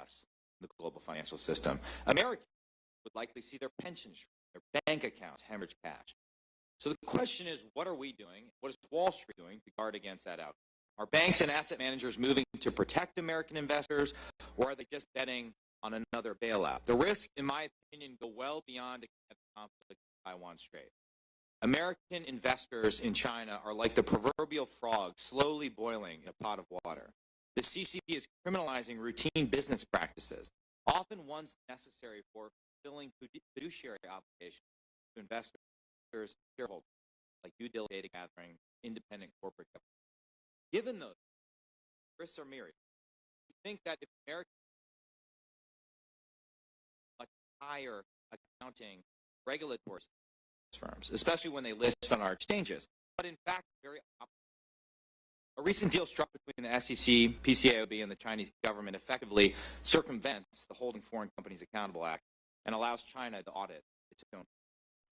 success in the global financial system. Americans would likely see their pensions shrink, their bank accounts hemorrhage cash. So the question is, what are we doing? What is Wall Street doing to guard against that outcome? Are banks and asset managers moving to protect American investors, or are they just betting on another bailout? The risks, in my opinion, go well beyond the conflict in Taiwan Strait. American investors in China are like the proverbial frog slowly boiling in a pot of water. The CCP is criminalizing routine business practices, often ones necessary for fulfilling fiduciary obligations to investors and shareholders, like due diligence, data gathering, independent corporate governance. Given those risks are myriad, we think that if American much higher accounting regulatory firms, especially when they list on our exchanges, but in fact, very opposite. A recent deal struck between the SEC, PCAOB, and the Chinese government effectively circumvents the Holding Foreign Companies Accountable Act and allows China to audit its own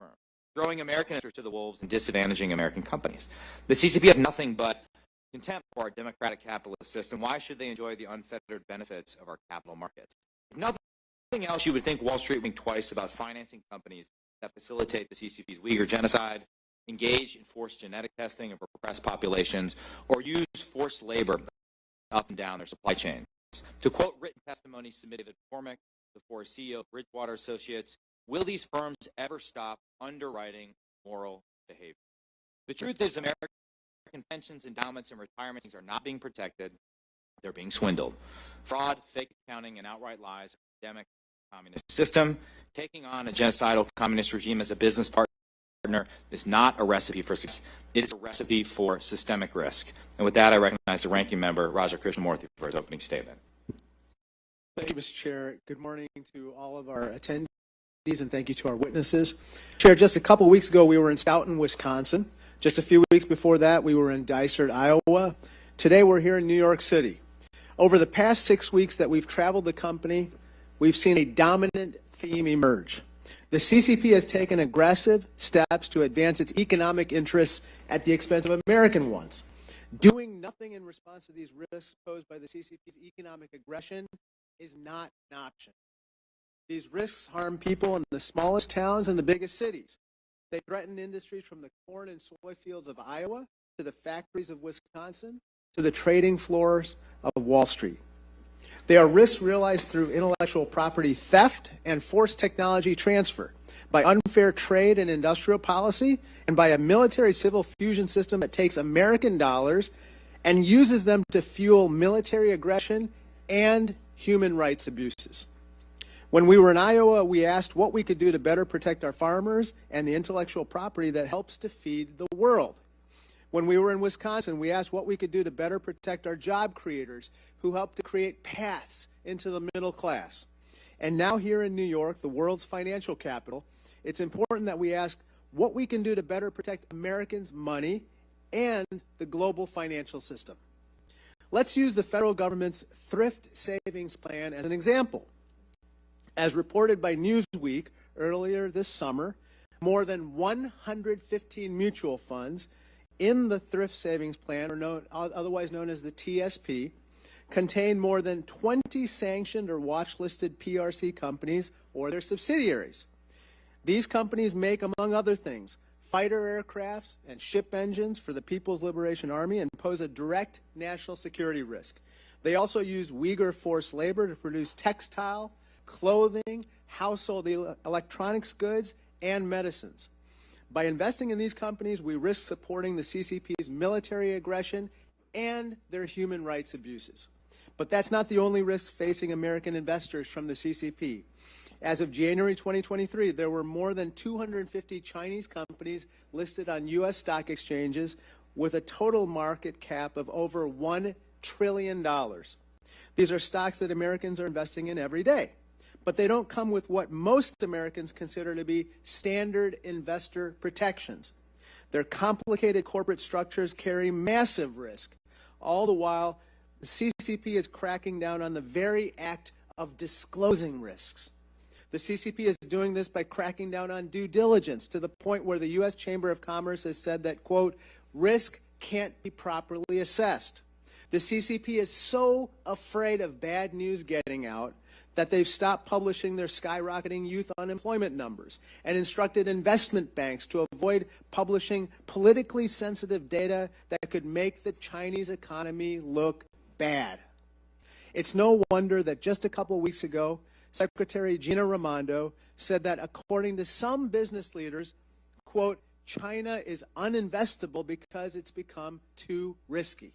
firm, throwing American interests to the wolves and disadvantaging American companies. The CCP has nothing but contempt for our democratic capitalist system. Why should they enjoy the unfettered benefits of our capital markets? If nothing else, you would think Wall Street would think twice about financing companies that facilitate the CCP's Uyghur genocide, engage in forced genetic testing of oppressed populations, or use forced labor up and down their supply chains. To quote written testimony submitted at McCormick before CEO of Bridgewater Associates, will these firms ever stop underwriting moral behavior? The truth is American pensions, endowments, and retirements are not being protected. They're being swindled. Fraud, fake accounting, and outright lies are endemic communist system. Taking on a genocidal communist regime as a business partner is not a recipe for success. It is a recipe for systemic risk. And with that, I recognize the ranking member, Raja Krishnamurthy, for his opening statement. Thank you, Mr. Chair. Good morning to all of our attendees, and thank you to our witnesses. Chair, just a couple weeks ago, we were in Stoughton, Wisconsin. Just a few weeks before that, we were in Dysart, Iowa. Today, we're here in New York City. Over the past 6 weeks that we've traveled the company, we've seen a dominant theme emerge. The CCP has taken aggressive steps to advance its economic interests at the expense of American ones. Doing nothing in response to these risks posed by the CCP's economic aggression is not an option. These risks harm people in the smallest towns and the biggest cities. They threaten industries from the corn and soy fields of Iowa to the factories of Wisconsin to the trading floors of Wall Street. They are risks realized through intellectual property theft and forced technology transfer, by unfair trade and industrial policy, and by a military-civil fusion system that takes American dollars and uses them to fuel military aggression and human rights abuses. When we were in Iowa, we asked what we could do to better protect our farmers and the intellectual property that helps to feed the world. When we were in Wisconsin, we asked what we could do to better protect our job creators who help to create paths into the middle class. And now here in New York, the world's financial capital, it's important that we ask what we can do to better protect Americans' money and the global financial system. Let's use the federal government's thrift savings plan as an example. As reported by Newsweek earlier this summer, more than 115 mutual funds in the thrift savings plan, or otherwise known as the TSP, contain more than 20 sanctioned or watch-listed PRC companies or their subsidiaries. These companies make, among other things, fighter aircrafts and ship engines for the People's Liberation Army and pose a direct national security risk. They also use Uyghur forced labor to produce textile, clothing, household electronics goods, and medicines. By investing in these companies, we risk supporting the CCP's military aggression and their human rights abuses. But that's not the only risk facing American investors from the CCP. As of January 2023, there were more than 250 Chinese companies listed on U.S. stock exchanges with a total market cap of over $1 trillion. These are stocks that Americans are investing in every day. But they don't come with what most Americans consider to be standard investor protections. Their complicated corporate structures carry massive risk. All the while, the CCP is cracking down on the very act of disclosing risks. The CCP is doing this by cracking down on due diligence to the point where the U.S. Chamber of Commerce has said that, quote, risk can't be properly assessed. The CCP is so afraid of bad news getting out that they've stopped publishing their skyrocketing youth unemployment numbers and instructed investment banks to avoid publishing politically sensitive data that could make the Chinese economy look bad. It's no wonder that just a couple of weeks ago, Secretary Gina Raimondo said that according to some business leaders, quote, China is uninvestable because it's become too risky.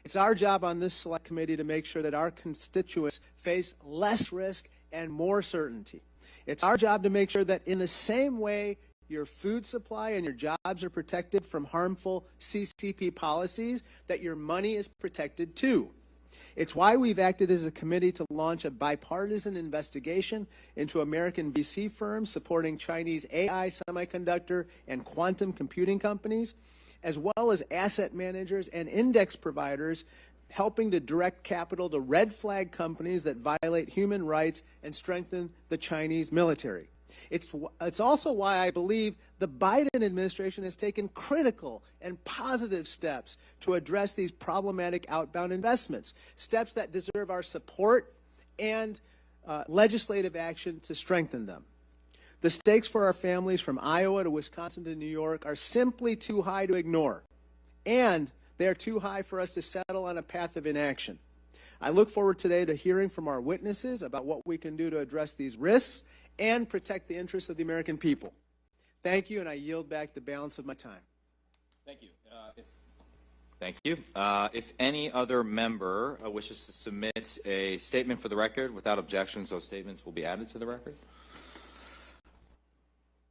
It's our job on this select committee to make sure that our constituents face less risk and more certainty. It's our job to make sure that in the same way your food supply and your jobs are protected from harmful CCP policies, that your money is protected too. It's why we've acted as a committee to launch a bipartisan investigation into American VC firms supporting Chinese AI, semiconductor, and quantum computing companies, as well as asset managers and index providers helping to direct capital to red flag companies that violate human rights and strengthen the Chinese military. It's also why I believe the Biden administration has taken critical and positive steps to address these problematic outbound investments, steps that deserve our support and legislative action to strengthen them. The stakes for our families from Iowa to Wisconsin to New York are simply too high to ignore, and they are too high for us to settle on a path of inaction. I look forward today to hearing from our witnesses about what we can do to address these risks and protect the interests of the American people. Thank you, and I yield back the balance of my time. Thank you. Thank you. If any other member wishes to submit a statement for the record without objections, those statements will be added to the record.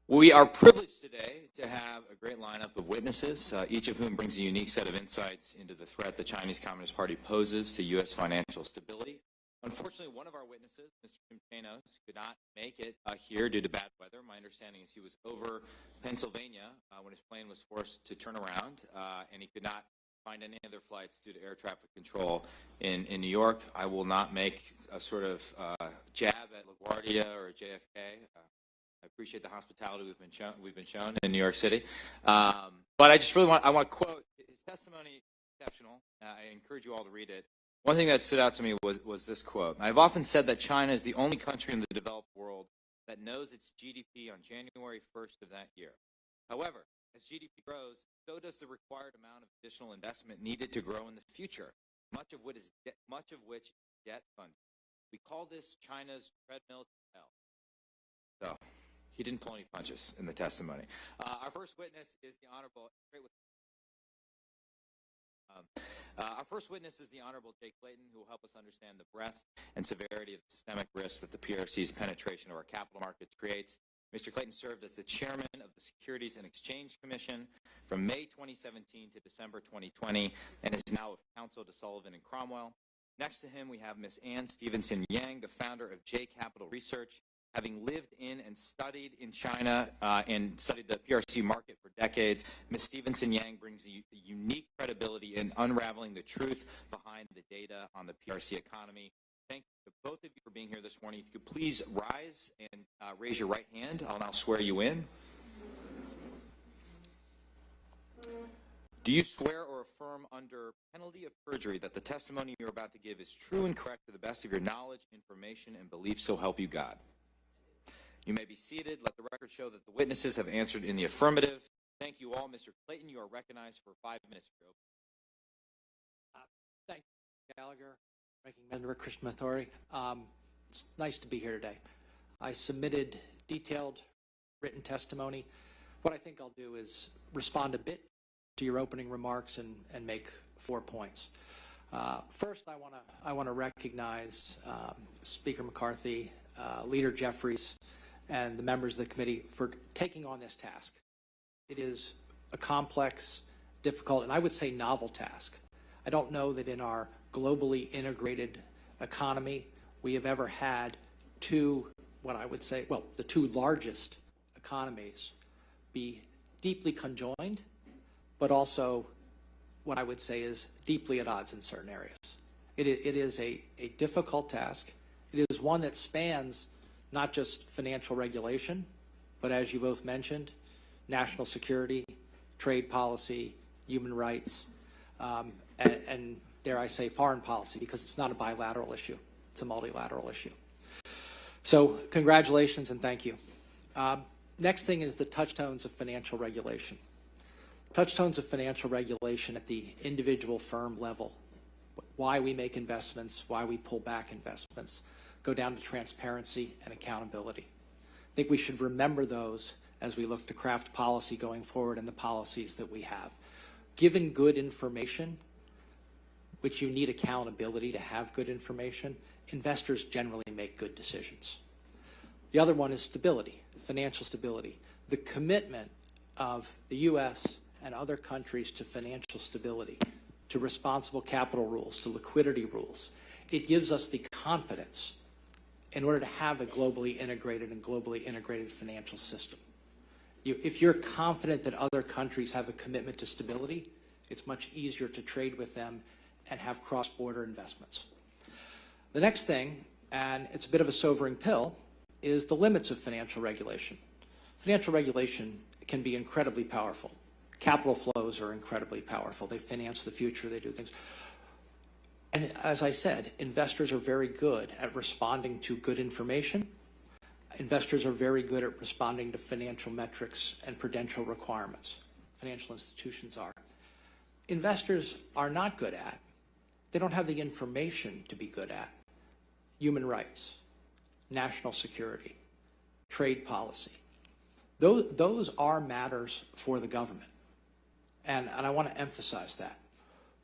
We are privileged today to have a great lineup of witnesses, each of whom brings a unique set of insights into the threat the Chinese Communist Party poses to U.S. financial stability. Unfortunately, one of our witnesses, Mr. Tim Chanos, could not make it here due to bad weather. My understanding is he was over Pennsylvania when his plane was forced to turn around, and he could not find any other flights due to air traffic control in New York. I will not make a sort of jab at LaGuardia or JFK. I appreciate the hospitality we've been shown in New York City, but I just really want to quote his testimony. Exceptional. I encourage you all to read it. One thing that stood out to me was this quote. I've often said that China is the only country in the developed world that knows its GDP on January 1st of that year. However, as GDP grows, so does the required amount of additional investment needed to grow in the future, much of which is debt funded. We call this China's treadmill to hell. So he didn't pull any punches in the testimony. Our first witness is the Honorable. Our first witness is the Honorable Jay Clayton, who will help us understand the breadth and severity of the systemic risks that the PRC's penetration of our capital markets creates. Mr. Clayton served as the chairman of the Securities and Exchange Commission from May 2017 to December 2020 and is now of counsel to Sullivan and Cromwell. Next to him, we have Ms. Ann Stevenson Yang, the founder of J Capital Research. Having lived in and studied in China and studied the PRC market for decades, Ms. Stevenson Yang brings a unique credibility in unraveling the truth behind the data on the PRC economy. Thank you to both of you for being here this morning. If you could please rise and raise your right hand, I'll now swear you in. Do you swear or affirm under penalty of perjury that the testimony you're about to give is true and correct to the best of your knowledge, information, and belief, so help you God? You may be seated. Let the record show that the witnesses have answered in the affirmative. Thank you all. Mr. Clayton, you are recognized for 5 minutes. Thank you, Gallagher, Ranking Member Christian Authority. It's nice to be here today. I submitted detailed written testimony. What I think I'll do is respond a bit to your opening remarks and make 4 points. First, I want to recognize Speaker McCarthy, Leader Jeffries, and the members of the committee for taking on this task. It is a complex, difficult, and I would say novel task. I don't know that in our globally integrated economy we have ever had two, what I would say, well, the two largest economies be deeply conjoined, but also what I would say is deeply at odds in certain areas. It is a difficult task. It is one that spans not just financial regulation, but as you both mentioned, national security, trade policy, human rights. and dare I say, foreign policy, because it's not a bilateral issue. It's a multilateral issue. So congratulations and thank you. Next thing is the touchstones of financial regulation. Touchstones of financial regulation at the individual firm level. Why we make investments, why we pull back investments, go down to transparency and accountability. I think we should remember those as we look to craft policy going forward and the policies that we have. Given good information, which you need accountability to have good information, investors generally make good decisions. The other one is stability, financial stability. The commitment of the U.S. and other countries to financial stability, to responsible capital rules, to liquidity rules. It gives us the confidence in order to have a globally integrated financial system. If you're confident that other countries have a commitment to stability, it's much easier to trade with them and have cross-border investments. The next thing, and it's a bit of a sobering pill, is the limits of financial regulation. Financial regulation can be incredibly powerful. Capital flows are incredibly powerful. They finance the future, they do things. And as I said, investors are very good at responding to good information. Investors are very good at responding to financial metrics and prudential requirements. Financial institutions are. Investors are not good at, they don't have the information to be good at, human rights, national security, trade policy. Those are matters for the government. And I want to emphasize that.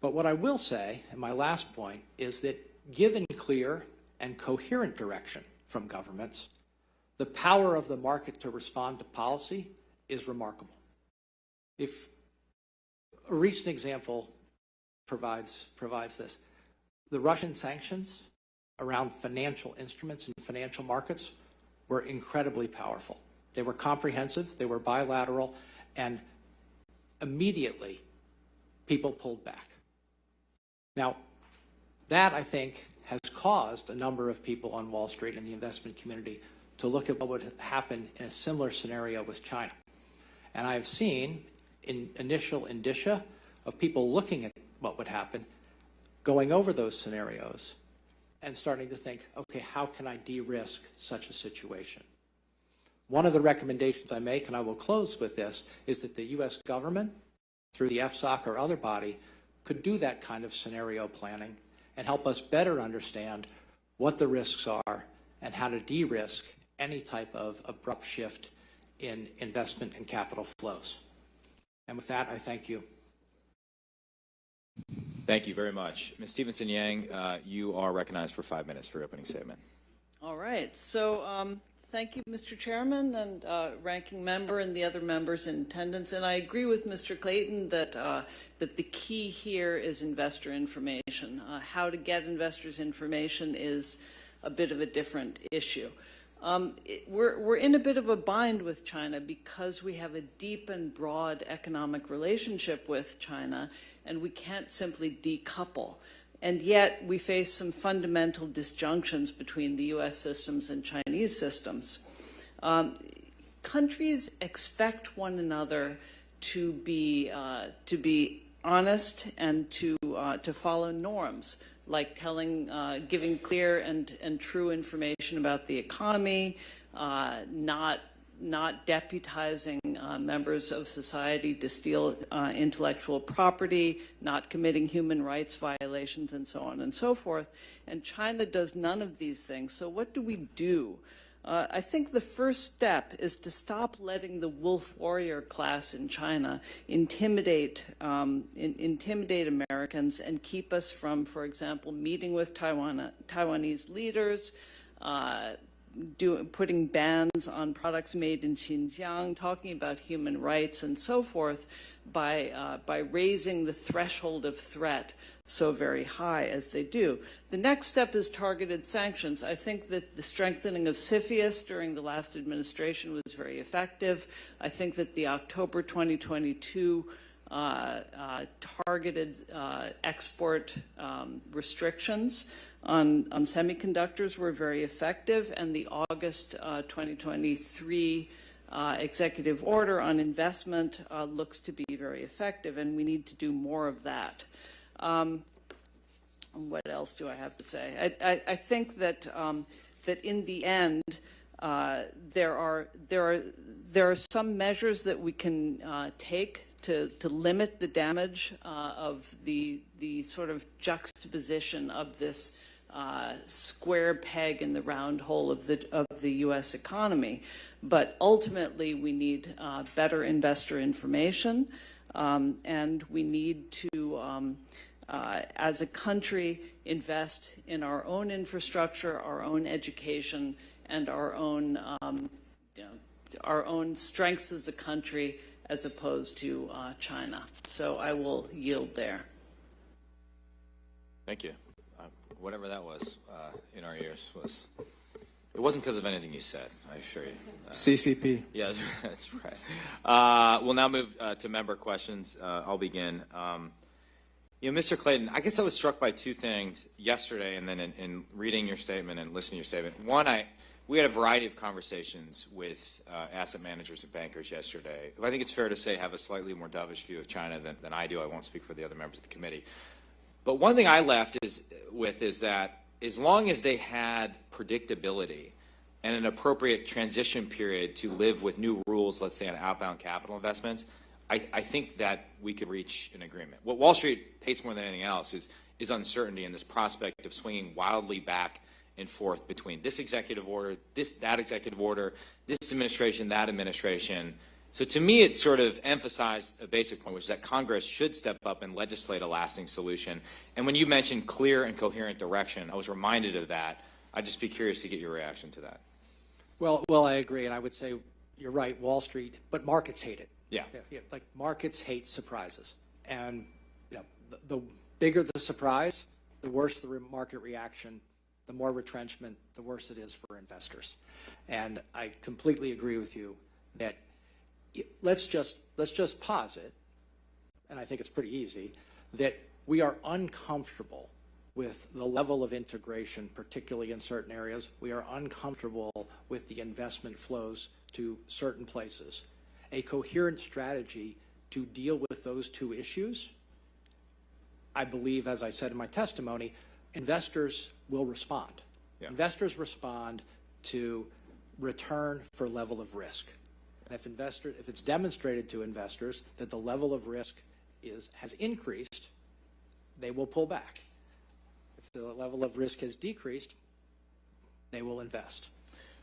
But what I will say, and my last point, is that given clear and coherent direction from governments, the power of the market to respond to policy is remarkable. If a recent example provides this, the Russian sanctions around financial instruments and financial markets were incredibly powerful. They were comprehensive, they were bilateral, and immediately people pulled back. Now, that, I think, has caused a number of people on Wall Street and the investment community to look at what would happen in a similar scenario with China. And I have seen initial indicia of people looking at what would happen, going over those scenarios, and starting to think, okay, how can I de-risk such a situation? One of the recommendations I make, and I will close with this, is that the U.S. government, through the FSOC or other body, could do that kind of scenario planning and help us better understand what the risks are and how to de-risk any type of abrupt shift in investment and capital flows. And with that, I thank you. Thank you very much. Ms. Stevenson Yang, you are recognized for 5 minutes for your opening statement. All right. So thank you, Mr. Chairman and Ranking Member and the other members in attendance. And I agree with Mr. Clayton that that the key here is investor information. How to get investors' information is a bit of a different issue. We're in a bit of a bind with China because we have a deep and broad economic relationship with China, and we can't simply decouple. And yet we face some fundamental disjunctions between the U.S. systems and Chinese systems. Countries expect one another to be honest and to follow norms, like giving clear and true information about the economy, not deputizing members of society to steal intellectual property, not committing human rights violations, and so on and so forth. And China does none of these things. So what do we do? I think the first step is to stop letting the wolf warrior class in China intimidate Americans and keep us from, for example, meeting with Taiwanese leaders, putting bans on products made in Xinjiang, talking about human rights and so forth by raising the threshold of threat so very high as they do. The next step is targeted sanctions. I think that the strengthening of CFIUS during the last administration was very effective. I think that the October 2022 targeted export restrictions on semiconductors were very effective, and the August 2023 executive order on investment looks to be very effective, and we need to do more of that. What else do I have to say? I think that that in the end, there are some measures that we can take to limit the damage of the sort of juxtaposition of this square peg in the round hole of the U.S. economy. But ultimately, we need better investor information, and we need to, as a country, invest in our own infrastructure, our own education, and our own strengths as a country, as opposed to China. So I will yield there. Thank you. Whatever that was in our ears was, it wasn't because of anything you said, I assure you. CCP. Yeah, that's right. We'll now move to member questions. I'll begin. Mr. Clayton, I guess I was struck by two things yesterday and then in reading your statement and listening to your statement. One, we had a variety of conversations with asset managers and bankers yesterday, who I think it's fair to say have a slightly more dovish view of China than I do. I won't speak for the other members of the committee. But one thing I left is that as long as they had predictability and an appropriate transition period to live with new rules, let's say on outbound capital investments, I think that we could reach an agreement. What Wall Street hates more than anything else is uncertainty and this prospect of swinging wildly back and forth between this executive order, that executive order, this administration, that administration. So to me, it sort of emphasized a basic point, which is that Congress should step up and legislate a lasting solution. And when you mentioned clear and coherent direction, I was reminded of that. I'd just be curious to get your reaction to that. Well, I agree, and I would say you're right, Wall Street, but markets hate it. Yeah. Like markets hate surprises, and the bigger the surprise, the worse the market reaction, the more retrenchment, the worse it is for investors. And I completely agree with you that let's just posit, and I think it's pretty easy, that we are uncomfortable with the level of integration, particularly in certain areas. We are uncomfortable with the investment flows to certain places. A coherent strategy to deal with those two issues, I believe, as I said in my testimony, investors will respond. Yeah. Investors respond to return for level of risk. And if it's demonstrated to investors that the level of risk has increased, they will pull back. If the level of risk has decreased, they will invest.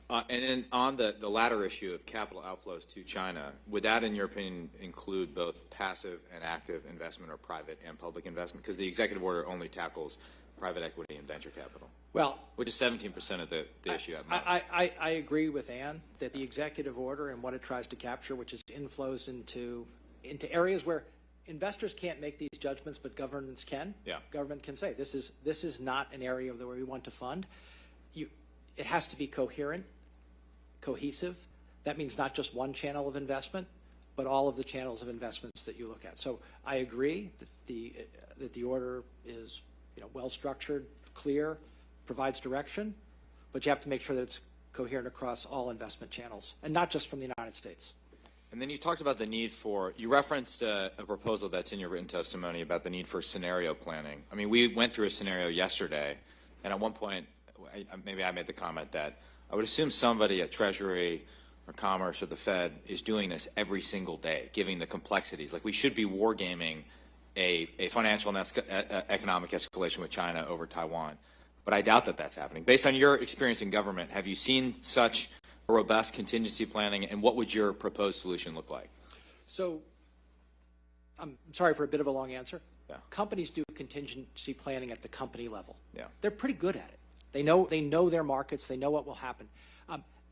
And then on the latter issue of capital outflows to China, would that, in your opinion, include both passive and active investment or private and public investment? Because the executive order only tackles private equity and venture capital. Well, which is 17% of the issue at most. I agree with Ann that the executive order and what it tries to capture, which is inflows into areas where investors can't make these judgments, but governments can. Yeah. Government can say this is not an area where we want to fund. It has to be coherent, cohesive. That means not just one channel of investment, but all of the channels of investments that you look at. So I agree that the order is well structured, clear, provides direction, but you have to make sure that it's coherent across all investment channels, and not just from the United States. And then you talked about the need you referenced a proposal that's in your written testimony about the need for scenario planning. I mean, we went through a scenario yesterday, and at one point, maybe I made the comment that I would assume somebody at Treasury or Commerce or the Fed is doing this every single day, giving the complexities. Like, we should be wargaming a financial and economic escalation with China over Taiwan. But I doubt that that's happening. Based on your experience in government, have you seen such a robust contingency planning, and what would your proposed solution look like? So, I'm sorry for a bit of a long answer. Yeah. Companies do contingency planning at the company level. Yeah. They're pretty good at it. They know their markets. They know what will happen.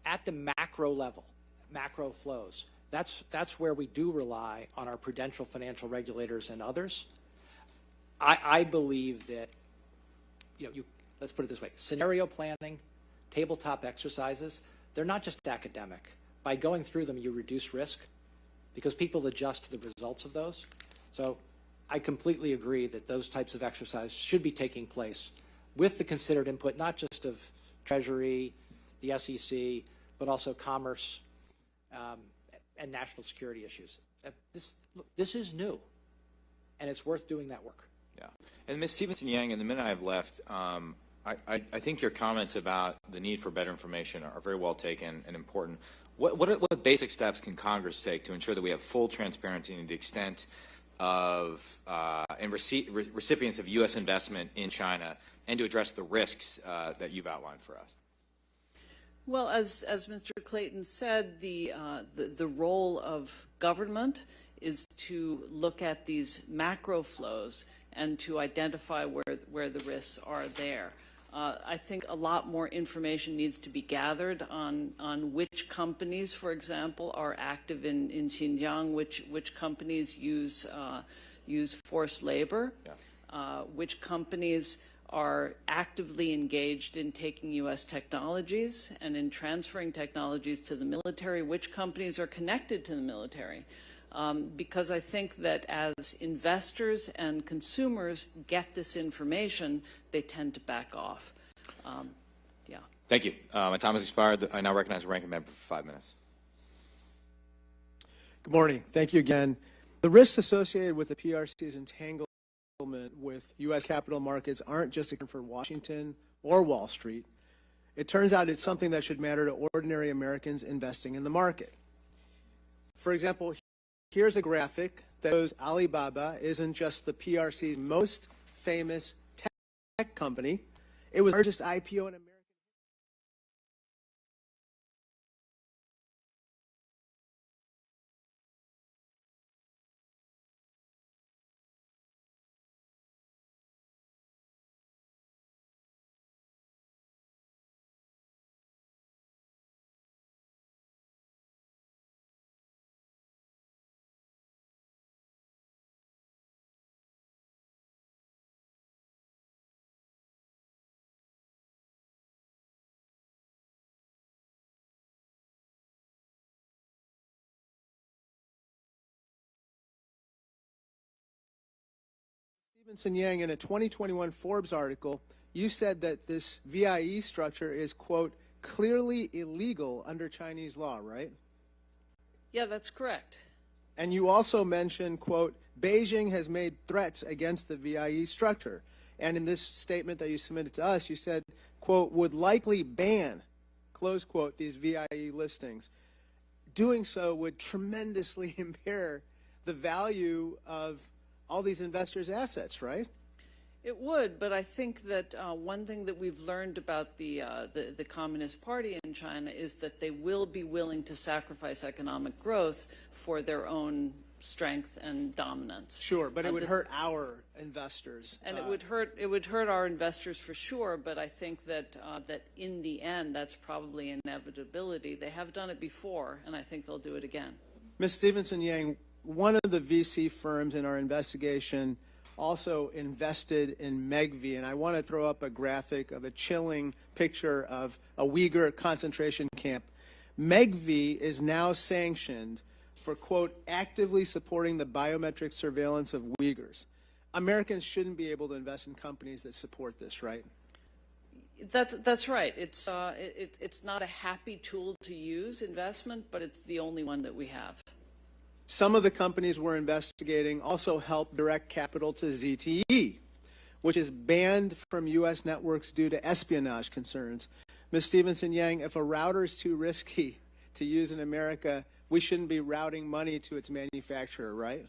At the macro level, macro flows, that's where we do rely on our prudential financial regulators and others. I believe that, let's put it this way, scenario planning, tabletop exercises, they're not just academic. By going through them, you reduce risk because people adjust to the results of those. So I completely agree that those types of exercises should be taking place with the considered input, not just of Treasury, the SEC, but also Commerce and national security issues. This is new, and it's worth doing that work. Yeah. And Ms. Stevenson Yang, in the minute I have left, I think your comments about the need for better information are very well taken and important. What basic steps can Congress take to ensure that we have full transparency into the extent of and recipients of U.S. investment in China, and to address the risks that you've outlined for us? Well, as Mr. Clayton said, the role of government is to look at these macro flows and to identify where the risks are there. I think a lot more information needs to be gathered on which companies, for example, are active in Xinjiang, which companies use forced labor, which companies are actively engaged in taking U.S. technologies and in transferring technologies to the military, which companies are connected to the military. Because I think that as investors and consumers get this information, they tend to back off. Yeah. Thank you. My time has expired. I now recognize the ranking member for 5 minutes. Good morning. Thank you again. The risks associated with the PRC's entanglement with U.S. capital markets aren't just a concern for Washington or Wall Street. It turns out it's something that should matter to ordinary Americans investing in the market. For example, here's a graphic that shows Alibaba isn't just the PRC's most famous tech company. It was the largest IPO in America. Stevenson Yang, in a 2021 Forbes article, you said that this VIE structure is, quote, clearly illegal under Chinese law, right? Yeah, that's correct. And you also mentioned, quote, Beijing has made threats against the VIE structure. And in this statement that you submitted to us, you said, quote, would likely ban, close quote, these VIE listings. Doing so would tremendously impair the value of all these investors' assets, right? It would, but I think that one thing that we've learned about the Communist Party in China is that they will be willing to sacrifice economic growth for their own strength and dominance. Sure, but it would hurt our investors. And it would hurt our investors for sure, but I think that that in the end, that's probably an inevitability. They have done it before, and I think they'll do it again. Ms. Stevenson Yang, one of the VC firms in our investigation also invested in MEGV, and I want to throw up a graphic of a chilling picture of a Uyghur concentration camp. MEGV is now sanctioned for, quote, actively supporting the biometric surveillance of Uyghurs. Americans shouldn't be able to invest in companies that support this, right? That's right. It's not a happy tool to use, investment, but it's the only one that we have. Some of the companies we're investigating also help direct capital to ZTE, which is banned from U.S. networks due to espionage concerns. Ms. Stevenson Yang, if a router is too risky to use in America, we shouldn't be routing money to its manufacturer, right?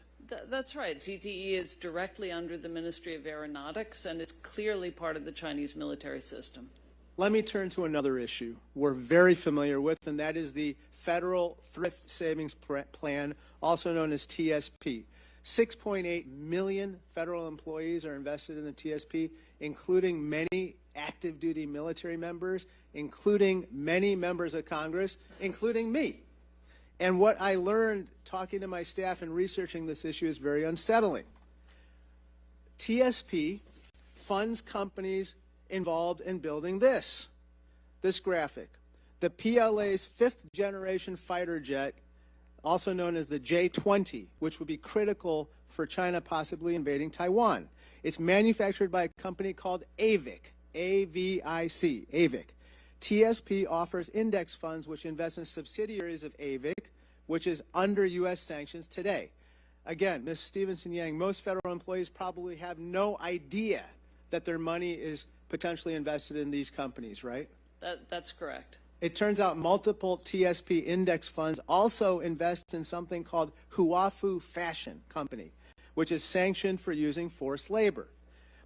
That's right. ZTE is directly under the Ministry of Aeronautics, and it's clearly part of the Chinese military system. Let me turn to another issue we're very familiar with, and that is the Federal Thrift Savings Plan, also known as TSP. 6.8 million federal employees are invested in the TSP, including many active duty military members, including many members of Congress, including me. And what I learned talking to my staff and researching this issue is very unsettling. TSP funds companies involved in building this graphic. The PLA's fifth-generation fighter jet, also known as the J-20, which would be critical for China possibly invading Taiwan. It's manufactured by a company called AVIC, A-V-I-C, AVIC. TSP offers index funds which invest in subsidiaries of AVIC, which is under U.S. sanctions today. Again, Ms. Stevenson Yang, most federal employees probably have no idea that their money is potentially invested in these companies, right? That's correct. It turns out multiple TSP index funds also invest in something called Huafu Fashion Company, which is sanctioned for using forced labor.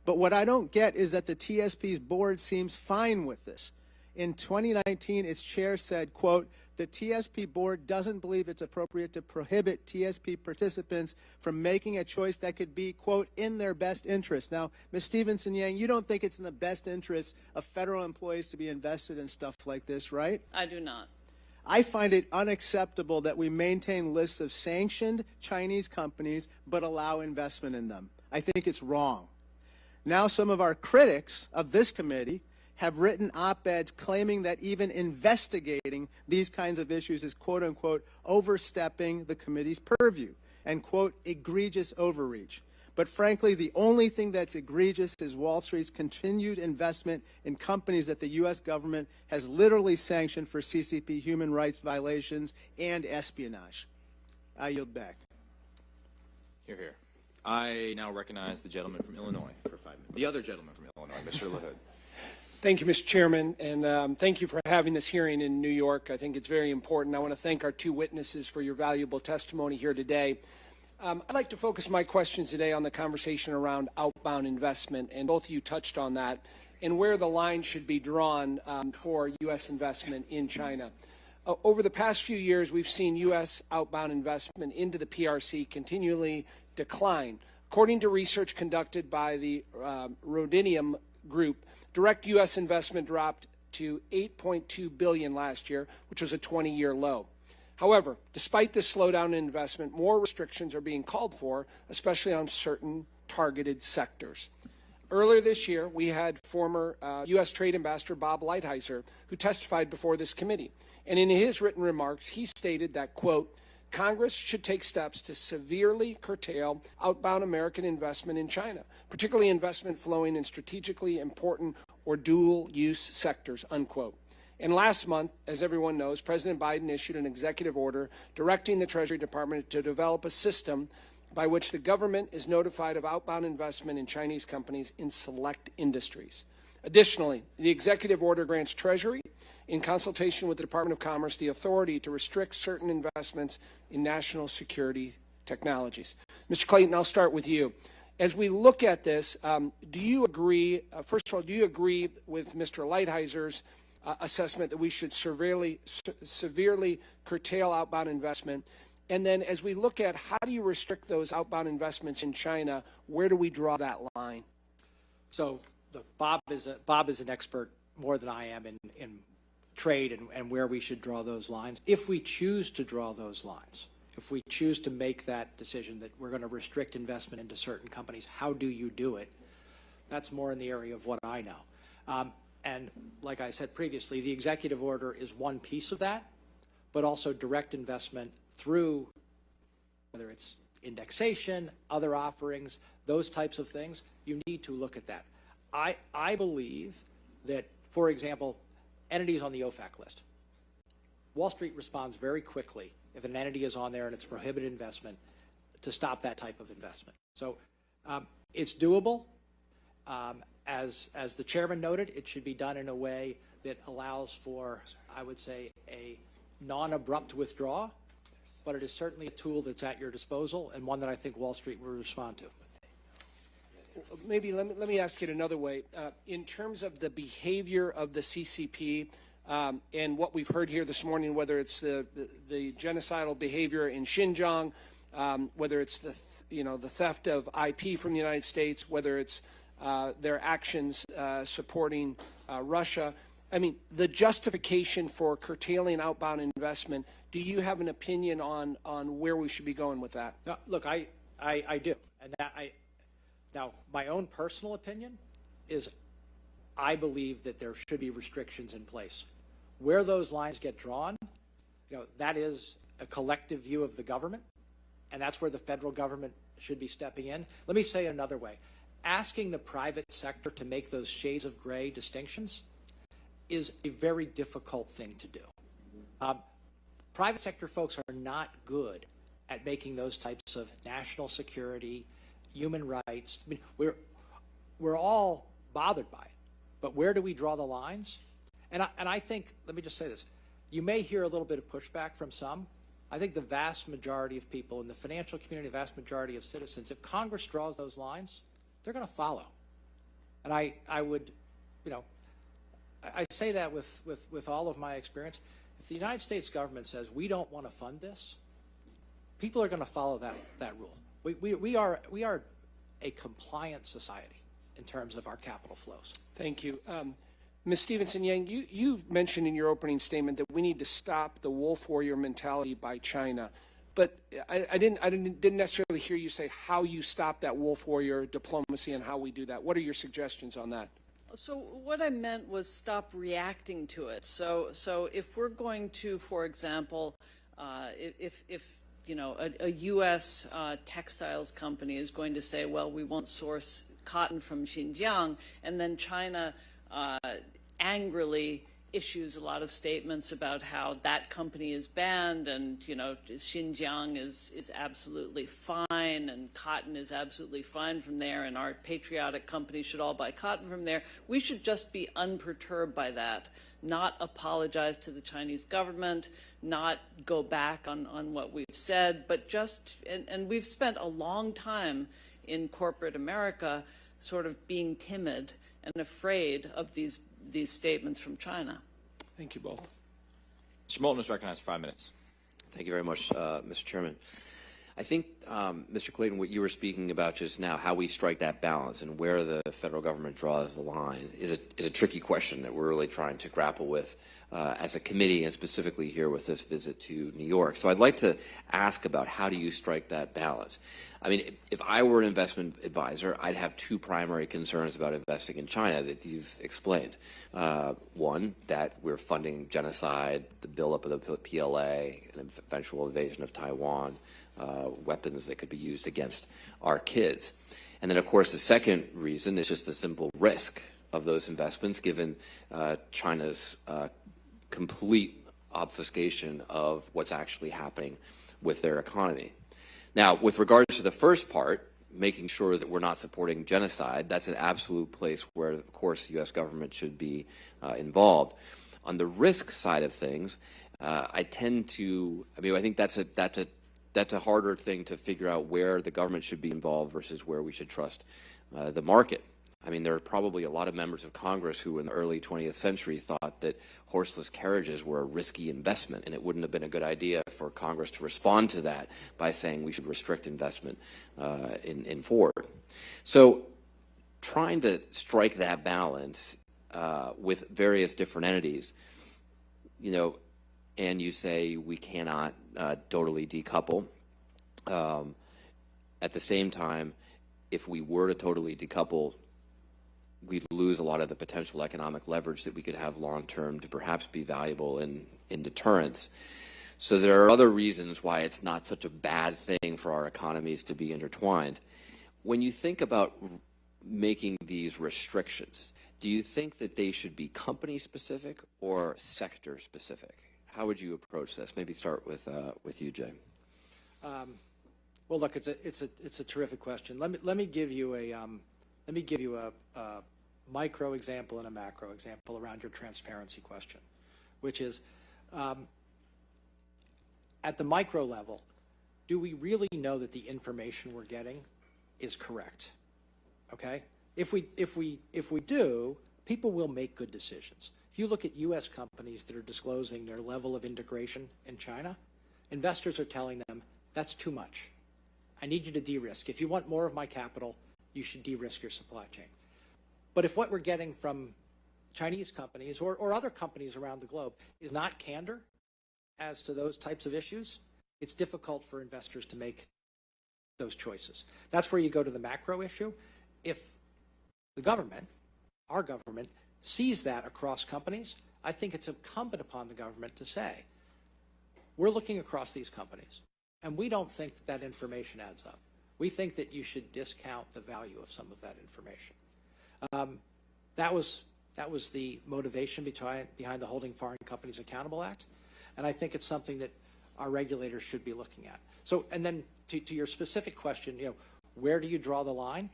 But what I don't get is that the TSP's board seems fine with this. In 2019, its chair said, quote, the TSP board doesn't believe it's appropriate to prohibit TSP participants from making a choice that could be, quote, in their best interest. Now, Ms. Stevenson Yang, you don't think it's in the best interest of federal employees to be invested in stuff like this, right? I do not. I find it unacceptable that we maintain lists of sanctioned Chinese companies but allow investment in them. I think it's wrong. Now some of our critics of this committee have written op-eds claiming that even investigating these kinds of issues is, quote unquote, overstepping the committee's purview and, quote, egregious overreach. But frankly, the only thing that's egregious is Wall Street's continued investment in companies that the U.S. government has literally sanctioned for CCP human rights violations and espionage. I yield back. Hear, hear. I now recognize the gentleman from Illinois for 5 minutes. The other gentleman from Illinois, Mr. LaHood. Thank you, Mr. Chairman, and thank you for having this hearing in New York. I think it's very important. I want to thank our two witnesses for your valuable testimony here today. I'd like to focus my questions today on the conversation around outbound investment, and both of you touched on that, and where the line should be drawn for U.S. investment in China. Over the past few years, we've seen U.S. outbound investment into the PRC continually decline. According to research conducted by the Rodinium Group, direct U.S. investment dropped to $8.2 billion last year, which was a 20-year low. However, despite this slowdown in investment, more restrictions are being called for, especially on certain targeted sectors. Earlier this year, we had former U.S. Trade Ambassador Bob Lighthizer, who testified before this committee. And in his written remarks, he stated that, quote, Congress should take steps to severely curtail outbound American investment in China, particularly investment flowing in strategically important or dual-use sectors, unquote. And last month, as everyone knows, President Biden issued an executive order directing the Treasury Department to develop a system by which the government is notified of outbound investment in Chinese companies in select industries. Additionally, the executive order grants Treasury, in consultation with the Department of Commerce, the authority to restrict certain investments in national security technologies. Mr. Clayton, I'll start with you. As we look at this, do you agree, first of all, do you agree with Mr. Lighthizer's assessment that we should severely curtail outbound investment? And then as we look at how do you restrict those outbound investments in China, where do we draw that line? So Bob is an expert more than I am in trade and where we should draw those lines. If we choose to draw those lines, if we choose to make that decision that we're going to restrict investment into certain companies, how do you do it? That's more in the area of what I know. And like I said previously, the executive order is one piece of that, but also direct investment through, whether it's indexation, other offerings, those types of things, you need to look at that. I believe that, for example, entities on the OFAC list. Wall Street responds very quickly if an entity is on there and it's prohibited investment to stop that type of investment. So it's doable. As the chairman noted, it should be done in a way that allows for, I would say, a non-abrupt withdrawal, but it is certainly a tool that's at your disposal and one that I think Wall Street will respond to. Maybe let me ask it another way. In terms of the behavior of the CCP and what we've heard here this morning, whether it's the genocidal behavior in Xinjiang, whether it's the theft of IP from the United States, whether it's their actions supporting Russia, I mean, the justification for curtailing outbound investment, do you have an opinion on where we should be going with that? No, look, I do. And now, my own personal opinion is I believe that there should be restrictions in place. Where those lines get drawn, that is a collective view of the government, and that's where the federal government should be stepping in. Let me say it another way. Asking the private sector to make those shades of gray distinctions is a very difficult thing to do. Private sector folks are not good at making those types of national security, human rights. I mean, we're all bothered by it, but where do we draw the lines? And I think, let me just say this, you may hear a little bit of pushback from some. I think the vast majority of people in the financial community, the vast majority of citizens, if Congress draws those lines, they're going to follow. And I would, you know, I say that with all of my experience. If the United States government says we don't want to fund this, people are going to follow that rule. We are a compliant society in terms of our capital flows. Thank you. Ms. Stevenson Yang, you mentioned in your opening statement that we need to stop the wolf warrior mentality by China, but I didn't necessarily hear you say how you stop that wolf warrior diplomacy and how we do that. What are your suggestions on that? So what I meant was stop reacting to it. So if we're going to, for example, if you know a U.S. Textiles company is going to say, well, we won't source cotton from Xinjiang, and then China angrily issues a lot of statements about how that company is banned, and you know Xinjiang is absolutely fine, and cotton is absolutely fine from there, and our patriotic companies should all buy cotton from there. We should just be unperturbed by that, not apologize to the Chinese government, not go back on what we've said, but just and we've spent a long time in corporate America sort of being timid and afraid of these statements from China. Thank you both. Mr. Moulton is recognized for 5 minutes. Thank you very much, Mr. Chairman. I think, Mr. Clayton, what you were speaking about just now, how we strike that balance and where the federal government draws the line, is a tricky question that we're really trying to grapple with as a committee, and specifically here with this visit to New York. So I'd like to ask about how do you strike that balance? I mean, if I were an investment advisor, I'd have two primary concerns about investing in China that you've explained. One, that we're funding genocide, the buildup of the PLA, an eventual invasion of Taiwan, weapons that could be used against our kids. And then, of course, the second reason is just the simple risk of those investments, given China's complete obfuscation of what's actually happening with their economy. Now, with regards to the first part, making sure that we're not supporting genocide, that's an absolute place where, of course, the U.S. government should be involved. On the risk side of things, I think that's a harder thing to figure out where the government should be involved versus where we should trust the market. I mean, there are probably a lot of members of Congress who in the early 20th century thought that horseless carriages were a risky investment, and it wouldn't have been a good idea for Congress to respond to that by saying we should restrict investment in Ford. So trying to strike that balance with various different entities, you know, and you say we cannot totally decouple. At the same time, if we were to totally decouple, we'd lose a lot of the potential economic leverage that we could have long-term to perhaps be valuable in deterrence. So there are other reasons why it's not such a bad thing for our economies to be intertwined. When you think about making these restrictions, do you think that they should be company-specific or sector-specific? How would you approach this? Maybe start with you, Jay. Well, look, it's a terrific question. Let me give you a micro example and a macro example around your transparency question, which is at the micro level, do we really know that the information we're getting is correct? Okay, if we do, people will make good decisions. If you look at U.S. companies that are disclosing their level of integration in China, investors are telling them that's too much. I need you to de-risk. If you want more of my capital, you should de-risk your supply chain. But if what we're getting from Chinese companies or other companies around the globe is not candor as to those types of issues, it's difficult for investors to make those choices. That's where you go to the macro issue. If the government, our government, sees that across companies, I think it's incumbent upon the government to say, we're looking across these companies, and we don't think that that information adds up. We think that you should discount the value of some of that information. That was the motivation behind the Holding Foreign Companies Accountable Act, and I think it's something that our regulators should be looking at. So, and then to your specific question, where do you draw the line?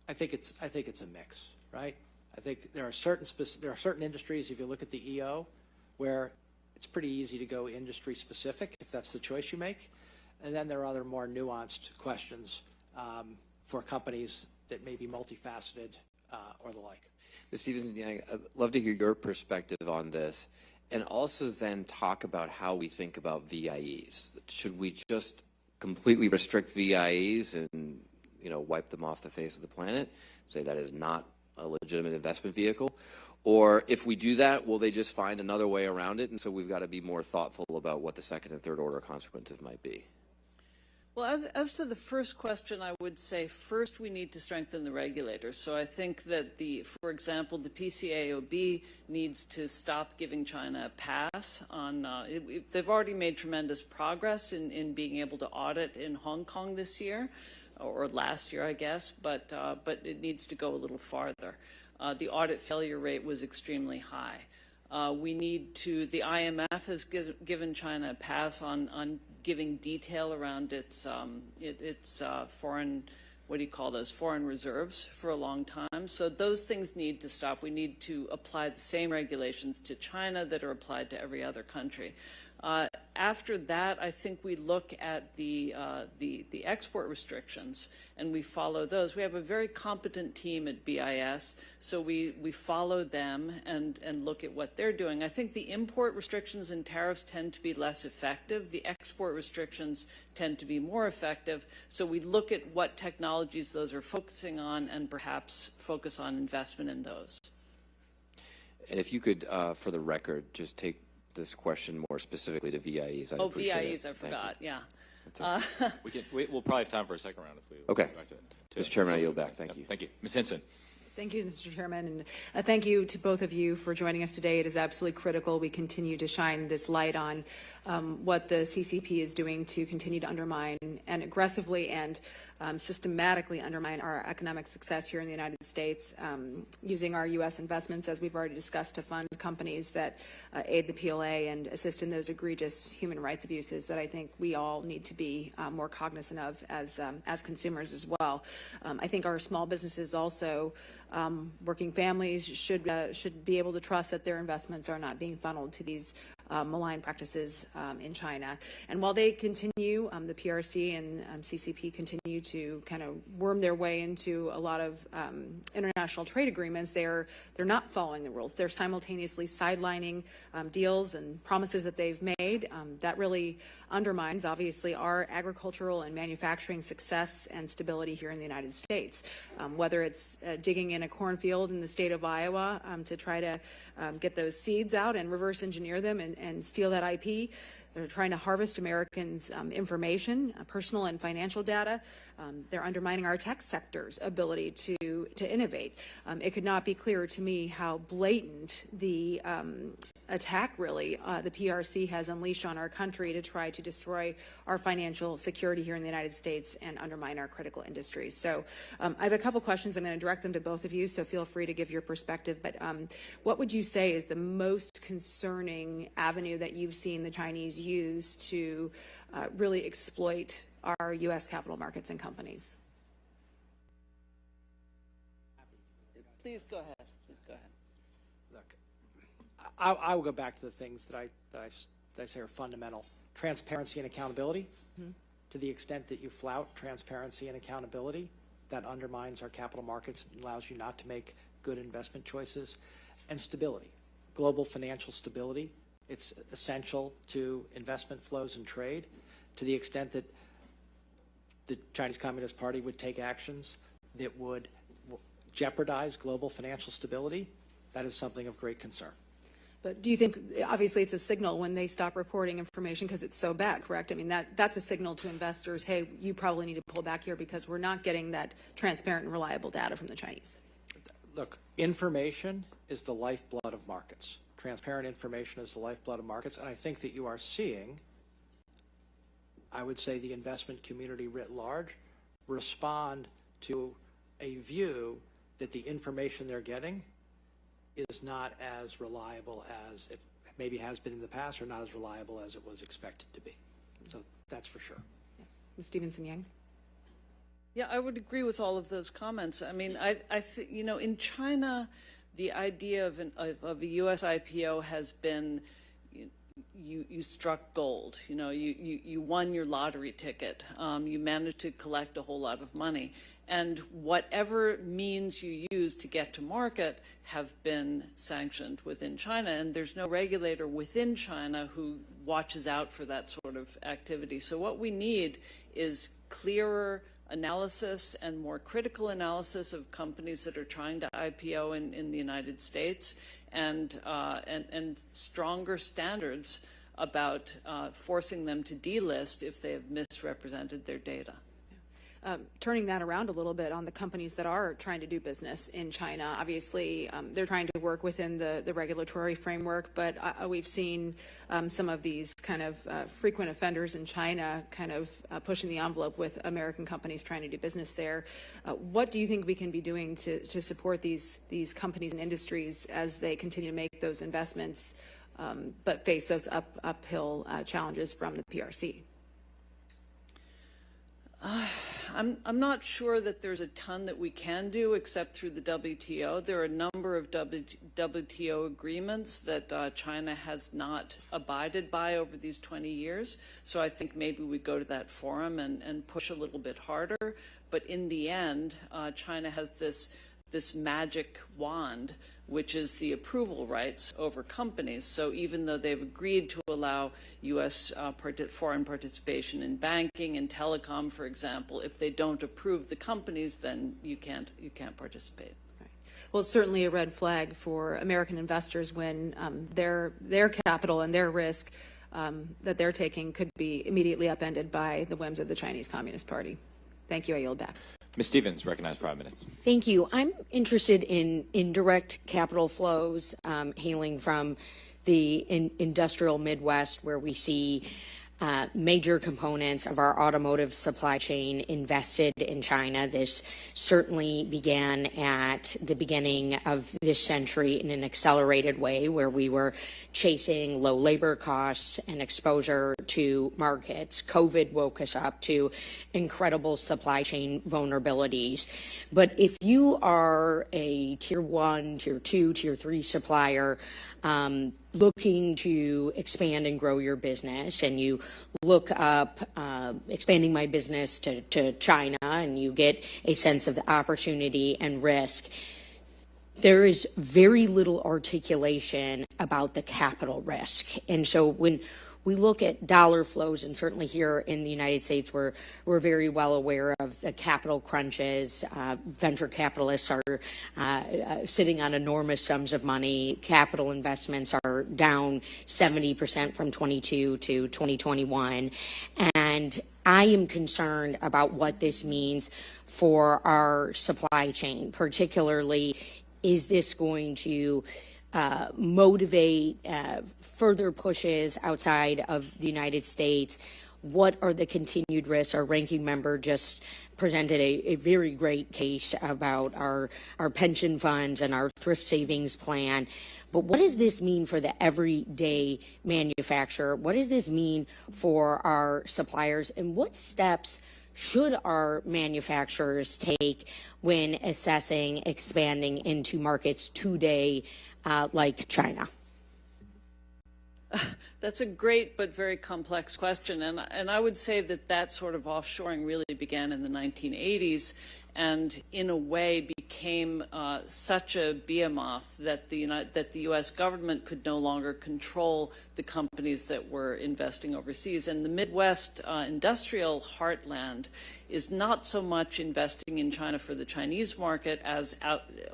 I think it's a mix, right? I think there are certain industries, if you look at the EO, where it's pretty easy to go industry specific if that's the choice you make. And then there are other more nuanced questions for companies that may be multifaceted or the like. Ms. Stevenson Yang, I'd love to hear your perspective on this, and also then talk about how we think about VIEs. Should we just completely restrict VIEs and wipe them off the face of the planet, say that is not a legitimate investment vehicle? Or if we do that, will they just find another way around it? And so we've got to be more thoughtful about what the second and third order consequences might be. Well, as to the first question, I would say first we need to strengthen the regulators. So I think that for example, the PCAOB needs to stop giving China a pass on, they've already made tremendous progress in being able to audit in Hong Kong this year, or last year, I guess, but it needs to go a little farther. The audit failure rate was extremely high. The IMF has given China a pass on giving detail around its foreign, what do you call those, foreign reserves for a long time. So those things need to stop. We need to apply the same regulations to China that are applied to every other country. After that, I think we look at the export restrictions and we follow those. We have a very competent team at BIS, so we follow them and look at what they're doing. I think the import restrictions and tariffs tend to be less effective. The export restrictions tend to be more effective. So we look at what technologies those are focusing on and perhaps focus on investment in those. And if you could, for the record, just take this question more specifically to VIEs. I'd appreciate VIEs, it. I forgot, yeah. We'll probably have time for a second round if we Okay. go back to it. Mr. Chairman, I yield back. Thank you. Thank you. Ms. Hinson. Thank you, Mr. Chairman, and thank you to both of you for joining us today. It is absolutely critical we continue to shine this light on what the CCP is doing to continue to undermine and aggressively and systematically undermine our economic success here in the United States, using our U.S. investments, as we've already discussed, to fund companies that aid the PLA and assist in those egregious human rights abuses that I think we all need to be more cognizant of as consumers as well. I think our small businesses also, working families, should be able to trust that their investments are not being funneled to these malign practices in China. And while they continue, the PRC and CCP continue to kind of worm their way into a lot of international trade agreements, they're not following the rules. They're simultaneously sidelining deals and promises that they've made. That really undermines, obviously, our agricultural and manufacturing success and stability here in the United States. Whether it's digging in a cornfield in the state of Iowa to try to get those seeds out and reverse engineer them and steal that IP. They're trying to harvest Americans' information, personal and financial data. They're undermining our tech sector's ability to innovate. It could not be clearer to me how blatant the attack, really, the PRC has unleashed on our country to try to destroy our financial security here in the United States and undermine our critical industries. So I have a couple questions. I'm going to direct them to both of you, so feel free to give your perspective. But what would you say is the most concerning avenue that you've seen the Chinese use to really exploit our U.S. capital markets and companies? Please go ahead. Look, I will go back to the things that I say are fundamental. Transparency and accountability. Mm-hmm. To the extent that you flout transparency and accountability, that undermines our capital markets and allows you not to make good investment choices. And stability, global financial stability. It's essential to investment flows and trade. To the extent that the Chinese Communist Party would take actions that would jeopardize global financial stability, that is something of great concern. But do you think, obviously it's a signal when they stop reporting information because it's so bad, correct? I mean, that's a signal to investors, hey, you probably need to pull back here because we're not getting that transparent and reliable data from the Chinese. Look, information is the lifeblood of markets. Transparent information is the lifeblood of markets, and I think that you are seeing, I would say, the investment community writ large respond to a view that the information they're getting is not as reliable as it maybe has been in the past, or not as reliable as it was expected to be. So that's for sure. Ms. Stevenson Yang? Yeah, I would agree with all of those comments. I mean, you know, in China, the idea of a U.S. IPO has been you struck gold. You know, you won your lottery ticket. You managed to collect a whole lot of money. And whatever means you use to get to market have been sanctioned within China. And there's no regulator within China who watches out for that sort of activity. So what we need is clearer analysis and more critical analysis of companies that are trying to IPO in the United States, and stronger standards about forcing them to delist if they have misrepresented their data. Turning that around a little bit on the companies that are trying to do business in China, obviously they're trying to work within the regulatory framework, but we've seen some of these kind of frequent offenders in China kind of pushing the envelope with American companies trying to do business there. What do you think we can be doing to support these companies and industries as they continue to make those investments, but face those uphill challenges from the PRC? I'm not sure that there's a ton that we can do except through the WTO. There are a number of WTO agreements that China has not abided by over these 20 years. So I think maybe we go to that forum and push a little bit harder. But in the end, China has this magic wand, which is the approval rights over companies. So even though they've agreed to allow U.S. foreign participation in banking and telecom, for example, if they don't approve the companies, then you can't participate. Right. Well, it's certainly a red flag for American investors when their capital and their risk that they're taking could be immediately upended by the whims of the Chinese Communist Party. Thank you. I yield back. Ms. Stevens, recognized for 5 minutes. Thank you. I'm interested in indirect capital flows hailing from the industrial Midwest, where we see major components of our automotive supply chain invested in China. This certainly began at the beginning of this century in an accelerated way, where we were chasing low labor costs and exposure to markets. COVID woke us up to incredible supply chain vulnerabilities. But if you are a tier 1, tier 2, tier 3 supplier looking to expand and grow your business, and you look up expanding my business to China, and you get a sense of the opportunity and risk, there is very little articulation about the capital risk. And so when we look at dollar flows, and certainly here in the United States, we're very well aware of the capital crunches. Venture capitalists are sitting on enormous sums of money. Capital investments are down 70% from 22 to 2021. And I am concerned about what this means for our supply chain. Particularly, is this going to motivate further pushes outside of the United States? What are the continued risks? Our ranking member just presented a very great case about our pension funds and our thrift savings plan. But what does this mean for the everyday manufacturer? What does this mean for our suppliers? And what steps should our manufacturers take when assessing expanding into markets today like China? That's a great but very complex question, and I would say that sort of offshoring really began in the 1980s, and in a way became such a behemoth that the U.S. government could no longer control the companies that were investing overseas. And the Midwest industrial heartland is not so much investing in China for the Chinese market as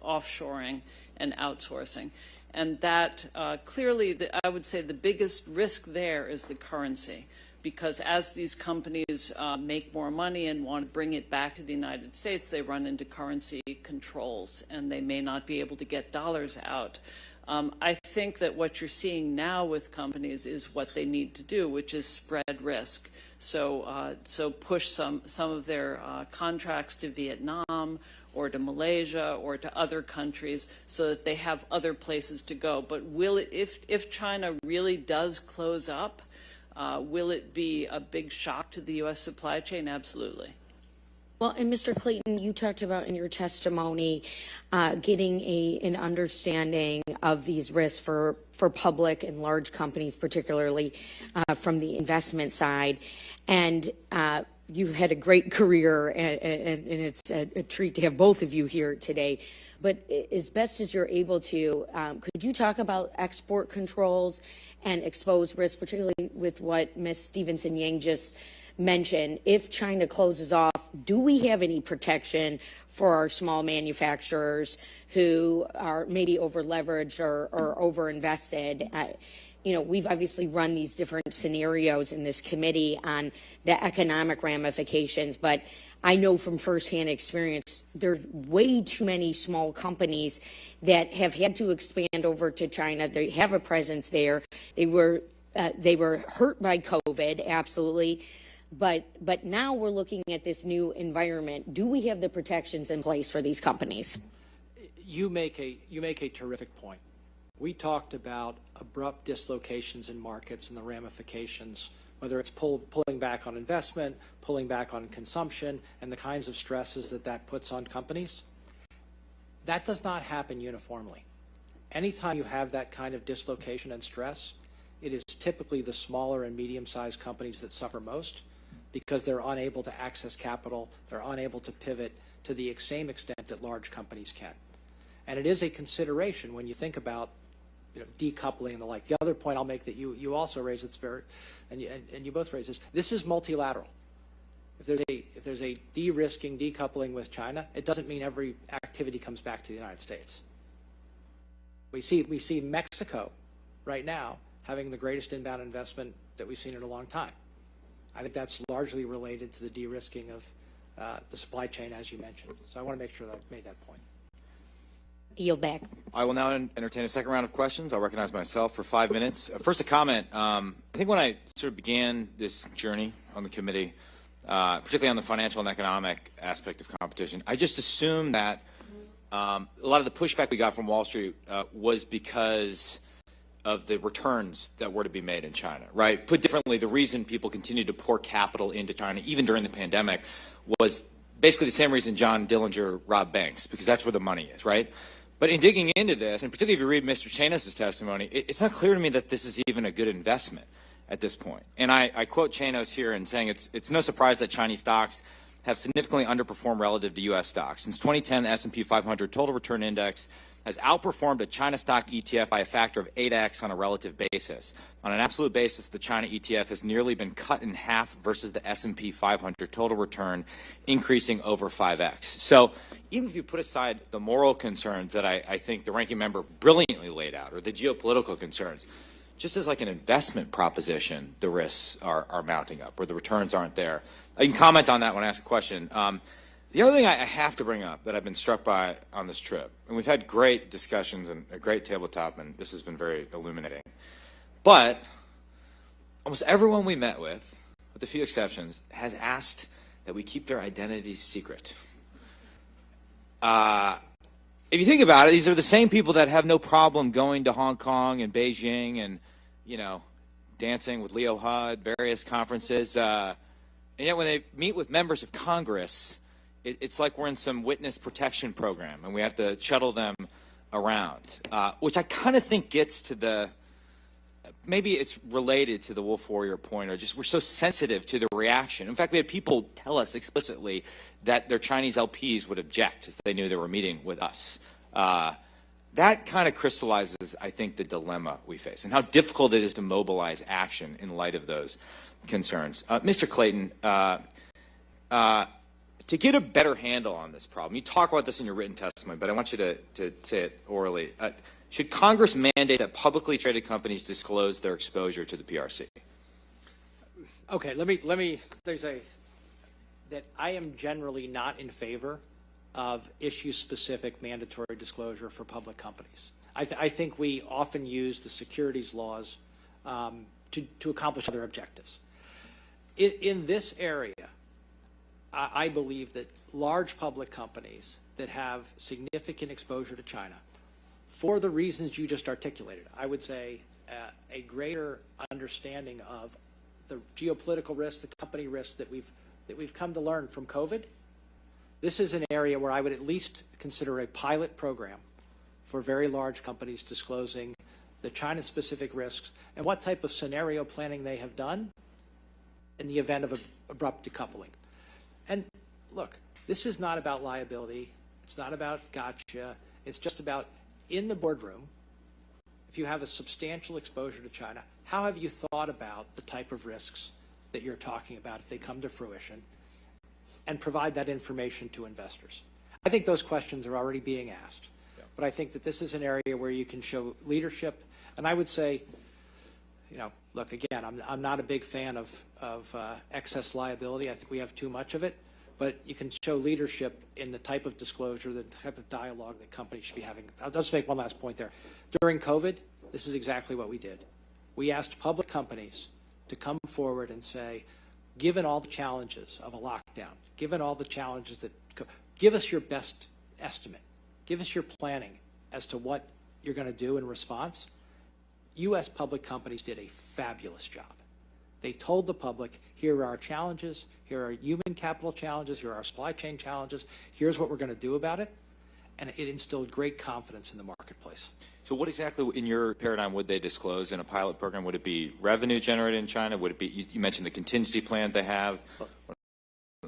offshoring and outsourcing. And that clearly, I would say the biggest risk there is the currency, because as these companies make more money and want to bring it back to the United States, they run into currency controls, and they may not be able to get dollars out. I think that what you're seeing now with companies is what they need to do, which is spread risk. So push some of their contracts to Vietnam or to Malaysia or to other countries so that they have other places to go. But if China really does close up, Will it be a big shock to the U.S. supply chain? Absolutely. Well, and Mr. Clayton, you talked about in your testimony getting an understanding of these risks for public and large companies, particularly from the investment side. And you've had a great career, and it's a treat to have both of you here today. But as best as you're able to, could you talk about export controls and exposed risk, particularly with what Ms. Stevenson Yang just mentioned? If China closes off, do we have any protection for our small manufacturers who are maybe over-leveraged or over-invested? We've obviously run these different scenarios in this committee on the economic ramifications, but I know from firsthand experience there's way too many small companies that have had to expand over to China. They have a presence there. They were hurt by COVID, absolutely. But now we're looking at this new environment. Do we have the protections in place for these companies? You make a terrific point. We talked about abrupt dislocations in markets and the ramifications, whether it's pulling back on investment, pulling back on consumption, and the kinds of stresses that puts on companies. That does not happen uniformly. Anytime you have that kind of dislocation and stress, it is typically the smaller and medium-sized companies that suffer most because they're unable to access capital, they're unable to pivot to the same extent that large companies can. And it is a consideration when you think about decoupling and the like. The other point I'll make that you also raised, it's very, and you both raised this is multilateral. If there's a de-risking, decoupling with China, it doesn't mean every activity comes back to the United States. We see Mexico right now having the greatest inbound investment that we've seen in a long time. I think that's largely related to the de-risking of the supply chain, as you mentioned. So I want to make sure that I've made that point. Yield back. I will now entertain a second round of questions. I'll recognize myself for 5 minutes. First, a comment. I think when I sort of began this journey on the committee, particularly on the financial and economic aspect of competition, I just assumed that a lot of the pushback we got from Wall Street was because of the returns that were to be made in China, right? Put differently, the reason people continued to pour capital into China, even during the pandemic, was basically the same reason John Dillinger robbed banks, because that's where the money is, right? But in digging into this, and particularly if you read Mr. Chanos' testimony, it's not clear to me that this is even a good investment at this point. And I quote Chanos here in saying it's no surprise that Chinese stocks have significantly underperformed relative to U.S. stocks. Since 2010, the S&P 500 Total Return Index has outperformed a China stock ETF by a factor of 8x on a relative basis. On an absolute basis, the China ETF has nearly been cut in half versus the S&P 500 Total Return, increasing over 5x. So even if you put aside the moral concerns that I think the ranking member brilliantly laid out, or the geopolitical concerns, just as like an investment proposition, the risks are mounting up, or the returns aren't there. I can comment on that when I ask a question. The other thing I have to bring up that I've been struck by on this trip, and we've had great discussions and a great tabletop, and this has been very illuminating, but almost everyone we met with a few exceptions, has asked that we keep their identities secret. If you think about it, these are the same people that have no problem going to Hong Kong and Beijing and, dancing with Leo Hud, various conferences. And yet when they meet with members of Congress, it's like we're in some witness protection program and we have to shuttle them around, which I kind of think gets to maybe it's related to the Wolf Warrior point, or just we're so sensitive to the reaction. In fact, we had people tell us explicitly that their Chinese LPs would object if they knew they were meeting with us. That kind of crystallizes, I think, the dilemma we face and how difficult it is to mobilize action in light of those concerns. Mr. Clayton, to get a better handle on this problem, you talk about this in your written testimony, but I want you to say it orally. Should Congress mandate that publicly traded companies disclose their exposure to the PRC? Okay, let me say that I am generally not in favor of issue-specific mandatory disclosure for public companies. I think we often use the securities laws to accomplish other objectives. In this area, I believe that large public companies that have significant exposure to China, for the reasons you just articulated, I would say a greater understanding of the geopolitical risks, the company risks that we've come to learn from COVID, this is an area where I would at least consider a pilot program for very large companies disclosing the China-specific risks and what type of scenario planning they have done in the event of an abrupt decoupling. And look, this is not about liability. It's not about gotcha. It's just about in the boardroom, if you have a substantial exposure to China, how have you thought about the type of risks that you're talking about if they come to fruition, and provide that information to investors? I think those questions are already being asked. Yeah. But I think that this is an area where you can show leadership. And I would say, you know, look, again, I'm not a big fan of excess liability. I think we have too much of it. But you can show leadership in the type of disclosure, the type of dialogue that companies should be having. I'll just make one last point there. During COVID, this is exactly what we did. We asked public companies to come forward and say, given all the challenges of a lockdown, given all the challenges that, give us your best estimate. Give us your planning as to what you're going to do in response. U.S. public companies did a fabulous job. They told the public, here are our challenges, here are human capital challenges, here are our supply chain challenges, here's what we're going to do about it. And it instilled great confidence in the marketplace. So what exactly, in your paradigm, would they disclose in a pilot program? Would it be revenue generated in China? Would it be, you mentioned the contingency plans they have?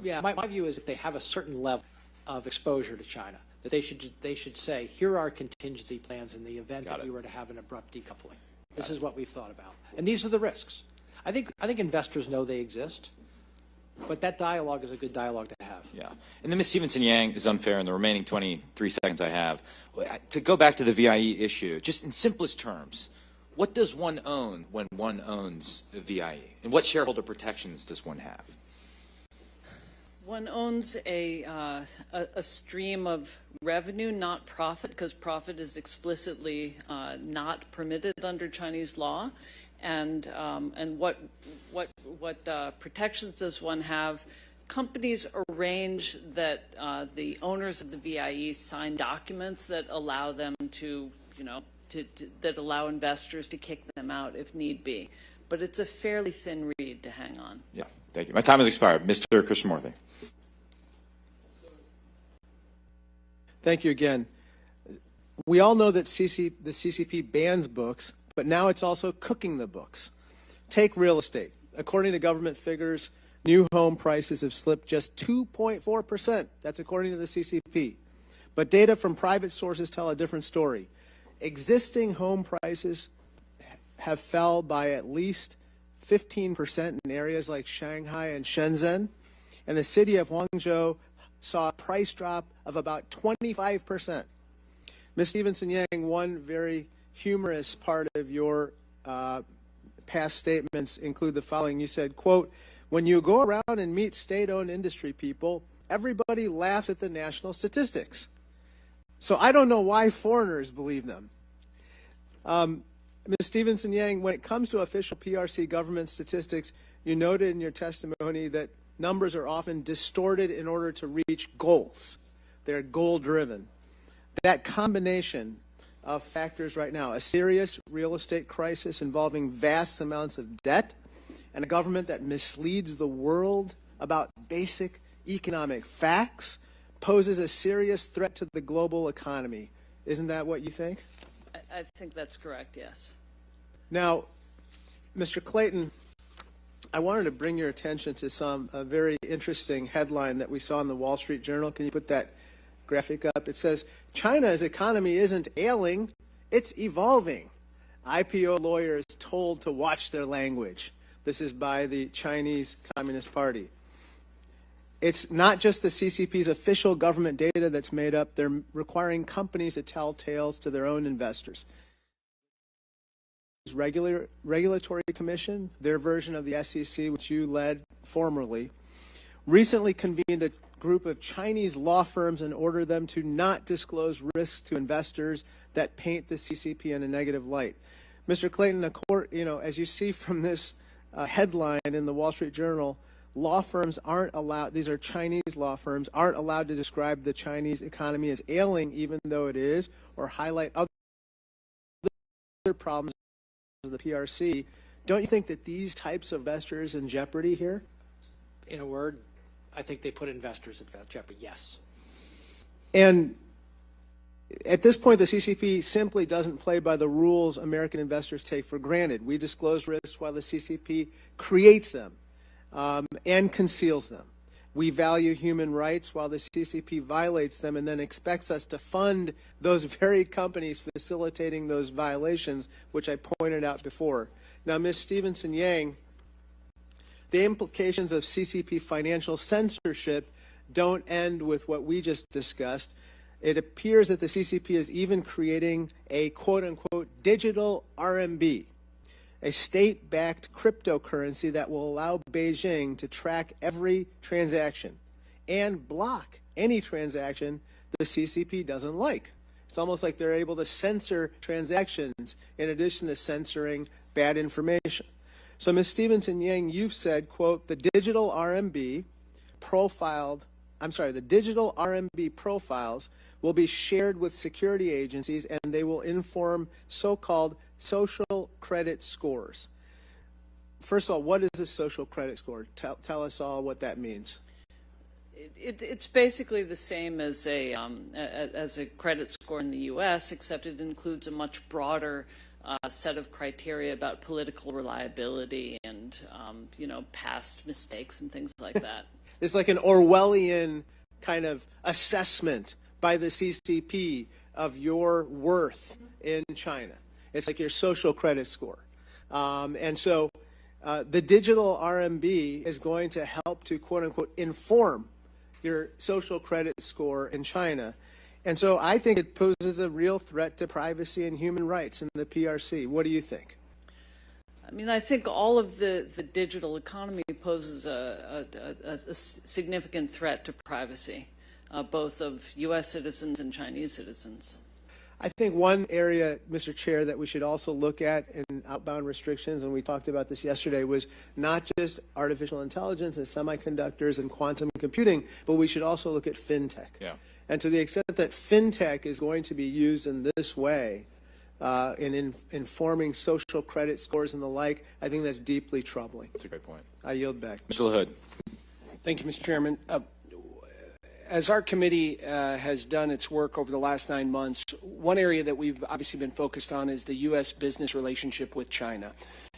Yeah, my view is if they have a certain level of exposure to China, that they should say, here are our contingency plans in the event that we were to have an abrupt decoupling. This is what we've thought about. And these are the risks. I think investors know they exist, but that dialogue is a good dialogue to have. Yeah. And then Ms. Stevenson Yang is unfair in the remaining 23 seconds I have. To go back to the VIE issue, just in simplest terms, what does one own when one owns a VIE? And what shareholder protections does one have? One owns a stream of revenue, not profit, because profit is explicitly not permitted under Chinese law. And what protections does one have? Companies arrange that the owners of the VIE sign documents that allow them to, that allow investors to kick them out if need be. But it's a fairly thin reed to hang on. Yeah, thank you. My time has expired. Mr. Krishnamurthy. Thank you again. We all know that the CCP bans books, but now it's also cooking the books. Take real estate. According to government figures, new home prices have slipped just 2.4%. That's according to the CCP. But data from private sources tell a different story. Existing home prices have fell by at least 15% in areas like Shanghai and Shenzhen, and the city of Guangzhou saw a price drop of about 25%. Ms. Stevenson Yang, one very humorous part of your past statements include the following. You said, quote, when you go around and meet state-owned industry people, everybody laughs at the national statistics. So I don't know why foreigners believe them. Ms. Stevenson Yang, when it comes to official PRC government statistics, you noted in your testimony that numbers are often distorted in order to reach goals. They're goal-driven. That combination of factors right now, a serious real estate crisis involving vast amounts of debt, and a government that misleads the world about basic economic facts, poses a serious threat to the global economy. Isn't that what you think? I think that's correct, yes. Now, Mr. Clayton, I wanted to bring your attention to a very interesting headline that we saw in the Wall Street Journal. Can you put that graphic up? It says, China's economy isn't ailing, it's evolving. IPO lawyers told to watch their language. This is by the Chinese Communist Party. It's not just the CCP's official government data that's made up. They're requiring companies to tell tales to their own investors. Regulatory Commission, their version of the SEC, which you led formerly, recently convened a group of Chinese law firms and ordered them to not disclose risks to investors that paint the CCP in a negative light. Mr. Clayton, as you see from this headline in the Wall Street Journal, law firms aren't allowed, these are Chinese law firms, aren't allowed to describe the Chinese economy as ailing, even though it is, or highlight other problems of the PRC. Don't you think that these types of investors in jeopardy here? In a word, I think they put investors at jeopardy, yes. And at this point, the CCP simply doesn't play by the rules American investors take for granted. We disclose risks while the CCP creates them and conceals them. We value human rights while the CCP violates them and then expects us to fund those very companies facilitating those violations, which I pointed out before. Now, Ms. Stevenson Yang, the implications of CCP financial censorship don't end with what we just discussed. It appears that the CCP is even creating a quote-unquote digital RMB, a state-backed cryptocurrency that will allow Beijing to track every transaction and block any transaction the CCP doesn't like. It's almost like they're able to censor transactions in addition to censoring bad information. So, Ms. Stevenson Yang, you've said, quote, the digital RMB profiles will be shared with security agencies and they will inform so-called social credit scores. First of all, what is a social credit score? Tell us all what that means. It's basically the same as a credit score in the U.S., except it includes a much broader set of criteria about political reliability and past mistakes and things like that. It's like an Orwellian kind of assessment by the CCP of your worth in China. It's like your social credit score. And so the digital RMB is going to help to, quote unquote, inform your social credit score in China. And so I think it poses a real threat to privacy and human rights in the PRC. What do you think? I mean, I think all of the digital economy poses a significant threat to privacy, both of U.S. citizens and Chinese citizens. I think one area, Mr. Chair, that we should also look at in outbound restrictions, and we talked about this yesterday, was not just artificial intelligence and semiconductors and quantum computing, but we should also look at fintech. Yeah. And to the extent that fintech is going to be used in this way, in informing social credit scores and the like, I think that's deeply troubling. That's a great point. I yield back. Mr. LaHood. Thank you, Mr. Chairman. As our committee has done its work over the last 9 months, one area that we've obviously been focused on is the U.S. business relationship with China,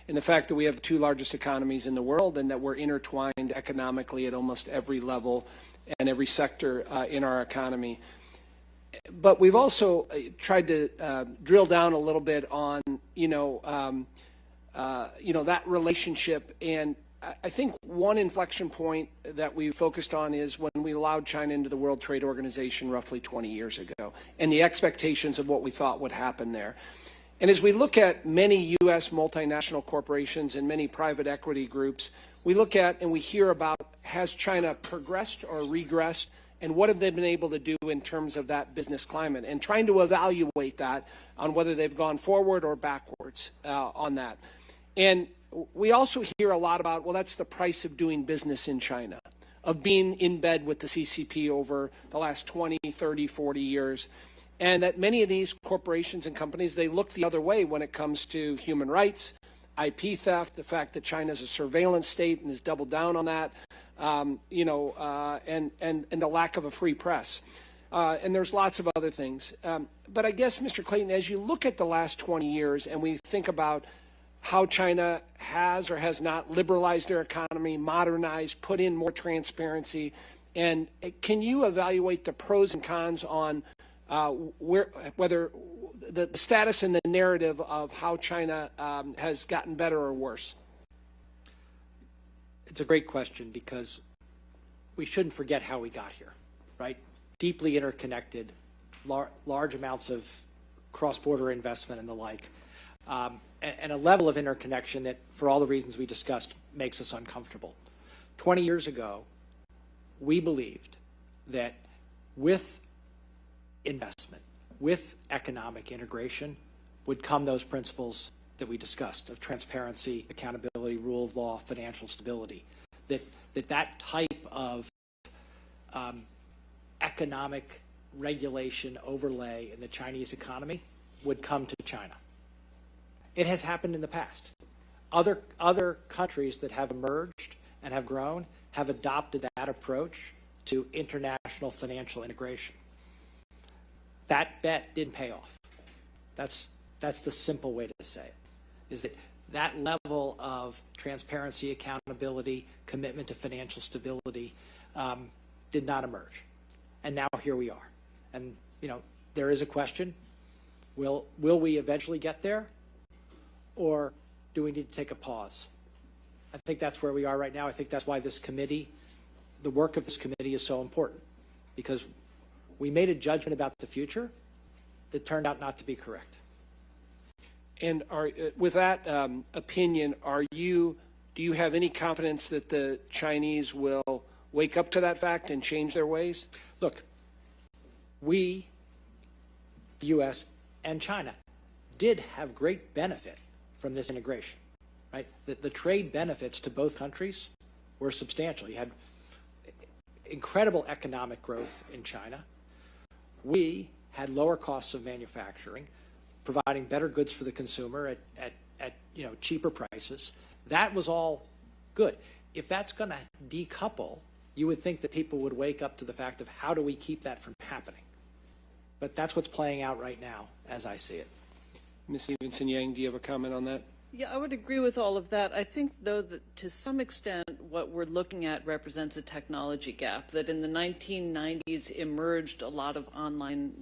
and the fact that we have the two largest economies in the world and that we're intertwined economically at almost every level and every sector in our economy. But we've also tried to drill down a little bit on, that relationship. And I think one inflection point that we focused on is when we allowed China into the World Trade Organization roughly 20 years ago, and the expectations of what we thought would happen there. And as we look at many U.S. multinational corporations and many private equity groups, we look at and we hear about, has China progressed or regressed, and what have they been able to do in terms of that business climate, and trying to evaluate that on whether they've gone forward or backwards on that. And we also hear a lot about, well, that's the price of doing business in China, of being in bed with the CCP over the last 20, 30, 40 years, and that many of these corporations and companies, they look the other way when it comes to human rights, IP theft, the fact that China is a surveillance state and has doubled down on that, and the lack of a free press. And there's lots of other things. But I guess, Mr. Clayton, as you look at the last 20 years and we think about how China has or has not liberalized their economy, modernized, put in more transparency, and can you evaluate the pros and cons on whether the status and the narrative of how China has gotten better or worse? It's a great question because we shouldn't forget how we got here, right? Deeply interconnected, large amounts of cross-border investment and the like, and a level of interconnection that, for all the reasons we discussed, makes us uncomfortable. 20 years ago, we believed that with investment, with economic integration, would come those principles that we discussed of transparency, accountability, rule of law, financial stability, that type of economic regulation overlay in the Chinese economy would come to China. It has happened in the past. other countries that have emerged and have grown have adopted that approach to international financial integration. That bet didn't pay off. That's the simple way to say it, is that level of transparency, accountability, commitment to financial stability did not emerge. And now here we are. And, there is a question, will we eventually get there? Or do we need to take a pause? I think that's where we are right now. I think that's why this committee, the work of this committee is so important, because we made a judgment about the future that turned out not to be correct. And with that opinion, do you have any confidence that the Chinese will wake up to that fact and change their ways? Look, we, the U.S. and China, did have great benefit from this integration, right? The trade benefits to both countries were substantial. You had incredible economic growth in China. We had lower costs of manufacturing, providing better goods for the consumer at cheaper prices. That was all good. If that's going to decouple, you would think that people would wake up to the fact of how do we keep that from happening? But that's what's playing out right now, as I see it. Ms. Stevenson Yang, do you have a comment on that? Yeah, I would agree with all of that. I think, though, that to some extent what we're looking at represents a technology gap, that in the 1990s emerged a lot of online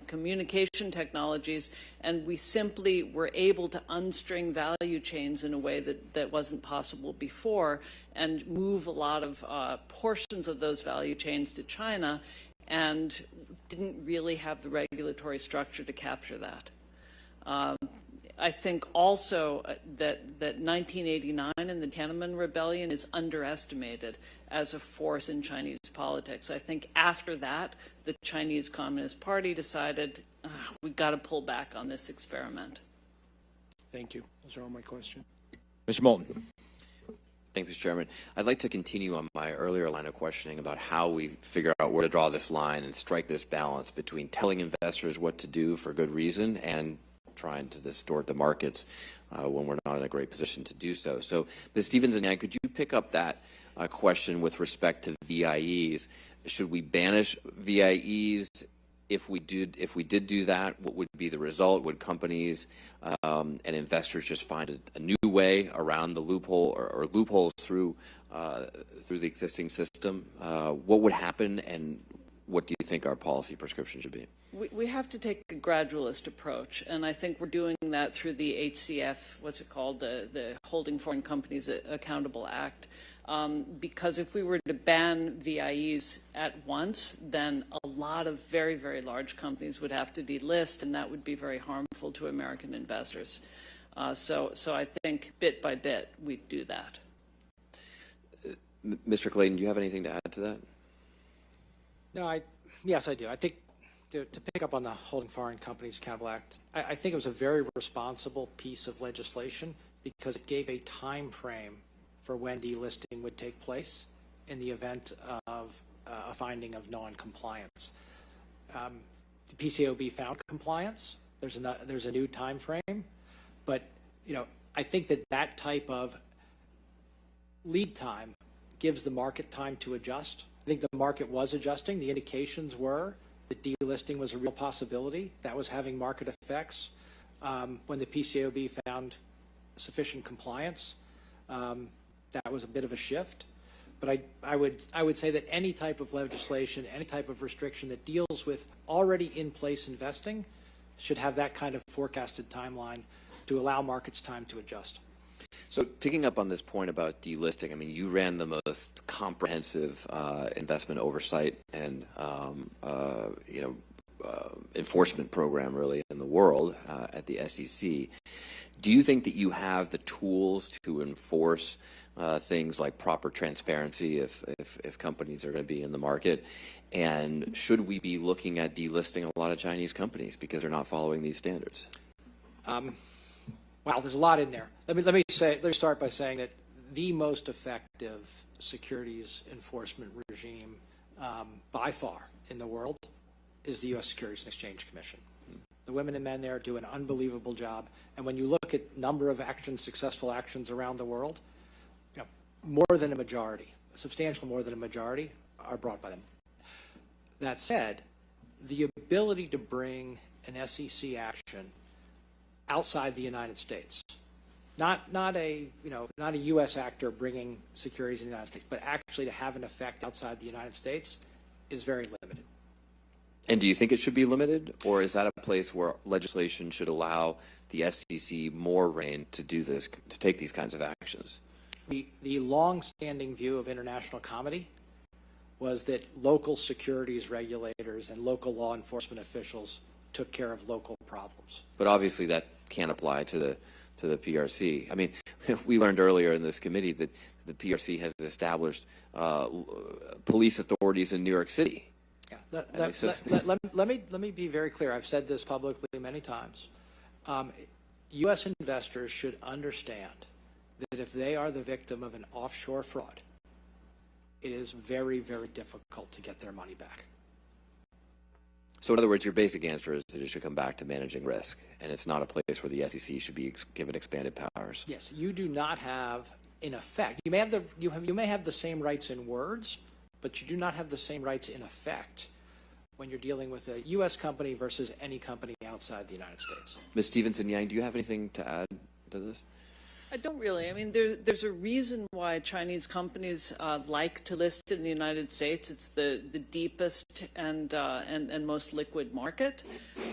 communication technologies, and we simply were able to unstring value chains in a way that wasn't possible before, and move a lot of portions of those value chains to China, and didn't really have the regulatory structure to capture that. I think also that 1989 and the Tiananmen Rebellion is underestimated as a force in Chinese politics. I think after that, the Chinese Communist Party decided we've got to pull back on this experiment. Thank you. Those are all my questions. Mr. Moulton. Thank you, Mr. Chairman. I'd like to continue on my earlier line of questioning about how we figure out where to draw this line and strike this balance between telling investors what to do for good reason and trying to distort the markets when we're not in a great position to do so. So, Ms. Stevenson Yang, could you pick up that question with respect to VIEs? Should we banish VIEs? If we did do that, what would be the result? Would companies and investors just find a new way around the loophole or loopholes through the existing system? What would happen, and what do you think our policy prescription should be? We have to take a gradualist approach, and I think we're doing that through the HCF, what's it called, the Holding Foreign Companies Accountable Act. Because if we were to ban VIEs at once, then a lot of very, very large companies would have to delist, and that would be very harmful to American investors. So I think bit by bit we'd do that. Mr. Clayton, do you have anything to add to that? No, yes, I do. I think to pick up on the Holding Foreign Companies Accountable Act, I think it was a very responsible piece of legislation because it gave a time frame for when delisting would take place in the event of a finding of non-compliance. The PCAOB found compliance. There's a new time frame, but I think that type of lead time gives the market time to adjust. I think the market was adjusting. The indications were that delisting was a real possibility. That was having market effects. When the PCAOB found sufficient compliance, that was a bit of a shift. But I would say that any type of legislation, any type of restriction that deals with already in place investing should have that kind of forecasted timeline to allow markets time to adjust. So picking up on this point about delisting, I mean, you ran the most comprehensive investment oversight and enforcement program really in the world at the SEC. Do you think that you have the tools to enforce things like proper transparency if companies are going to be in the market? And should we be looking at delisting a lot of Chinese companies because they're not following these standards? Wow, there's a lot in there. Let me start by saying that the most effective securities enforcement regime by far in the world is the U.S. Securities and Exchange Commission. The women and men there do an unbelievable job. And when you look at number of actions, successful actions around the world, you know, more than a majority, substantially more than a majority, are brought by them. That said, the ability to bring an SEC action outside the United States, not a U.S. actor bringing securities in the United States, but actually to have an effect outside the United States, is very limited. And do you think it should be limited, or is that a place where legislation should allow the SEC more reign to do this, to take these kinds of actions? The long-standing view of international comedy was that local securities regulators and local law enforcement officials took care of local problems. But obviously that can't apply to the PRC. I mean, we learned earlier in this committee that the PRC has established police authorities in New York City. Yeah. Let me be very clear. I've said this publicly many times. U.S. investors should understand that if they are the victim of an offshore fraud, it is very, very difficult to get their money back. So in other words, your basic answer is that it should come back to managing risk, and it's not a place where the SEC should be given expanded powers. Yes, you do not have, in effect, you may have the same rights in words, but you do not have the same rights in effect when you're dealing with a U.S. company versus any company outside the United States. Ms. Stevenson Yang, do you have anything to add to this? I don't really. I mean, there's a reason why Chinese companies like to list in the United States. It's the deepest and most liquid market,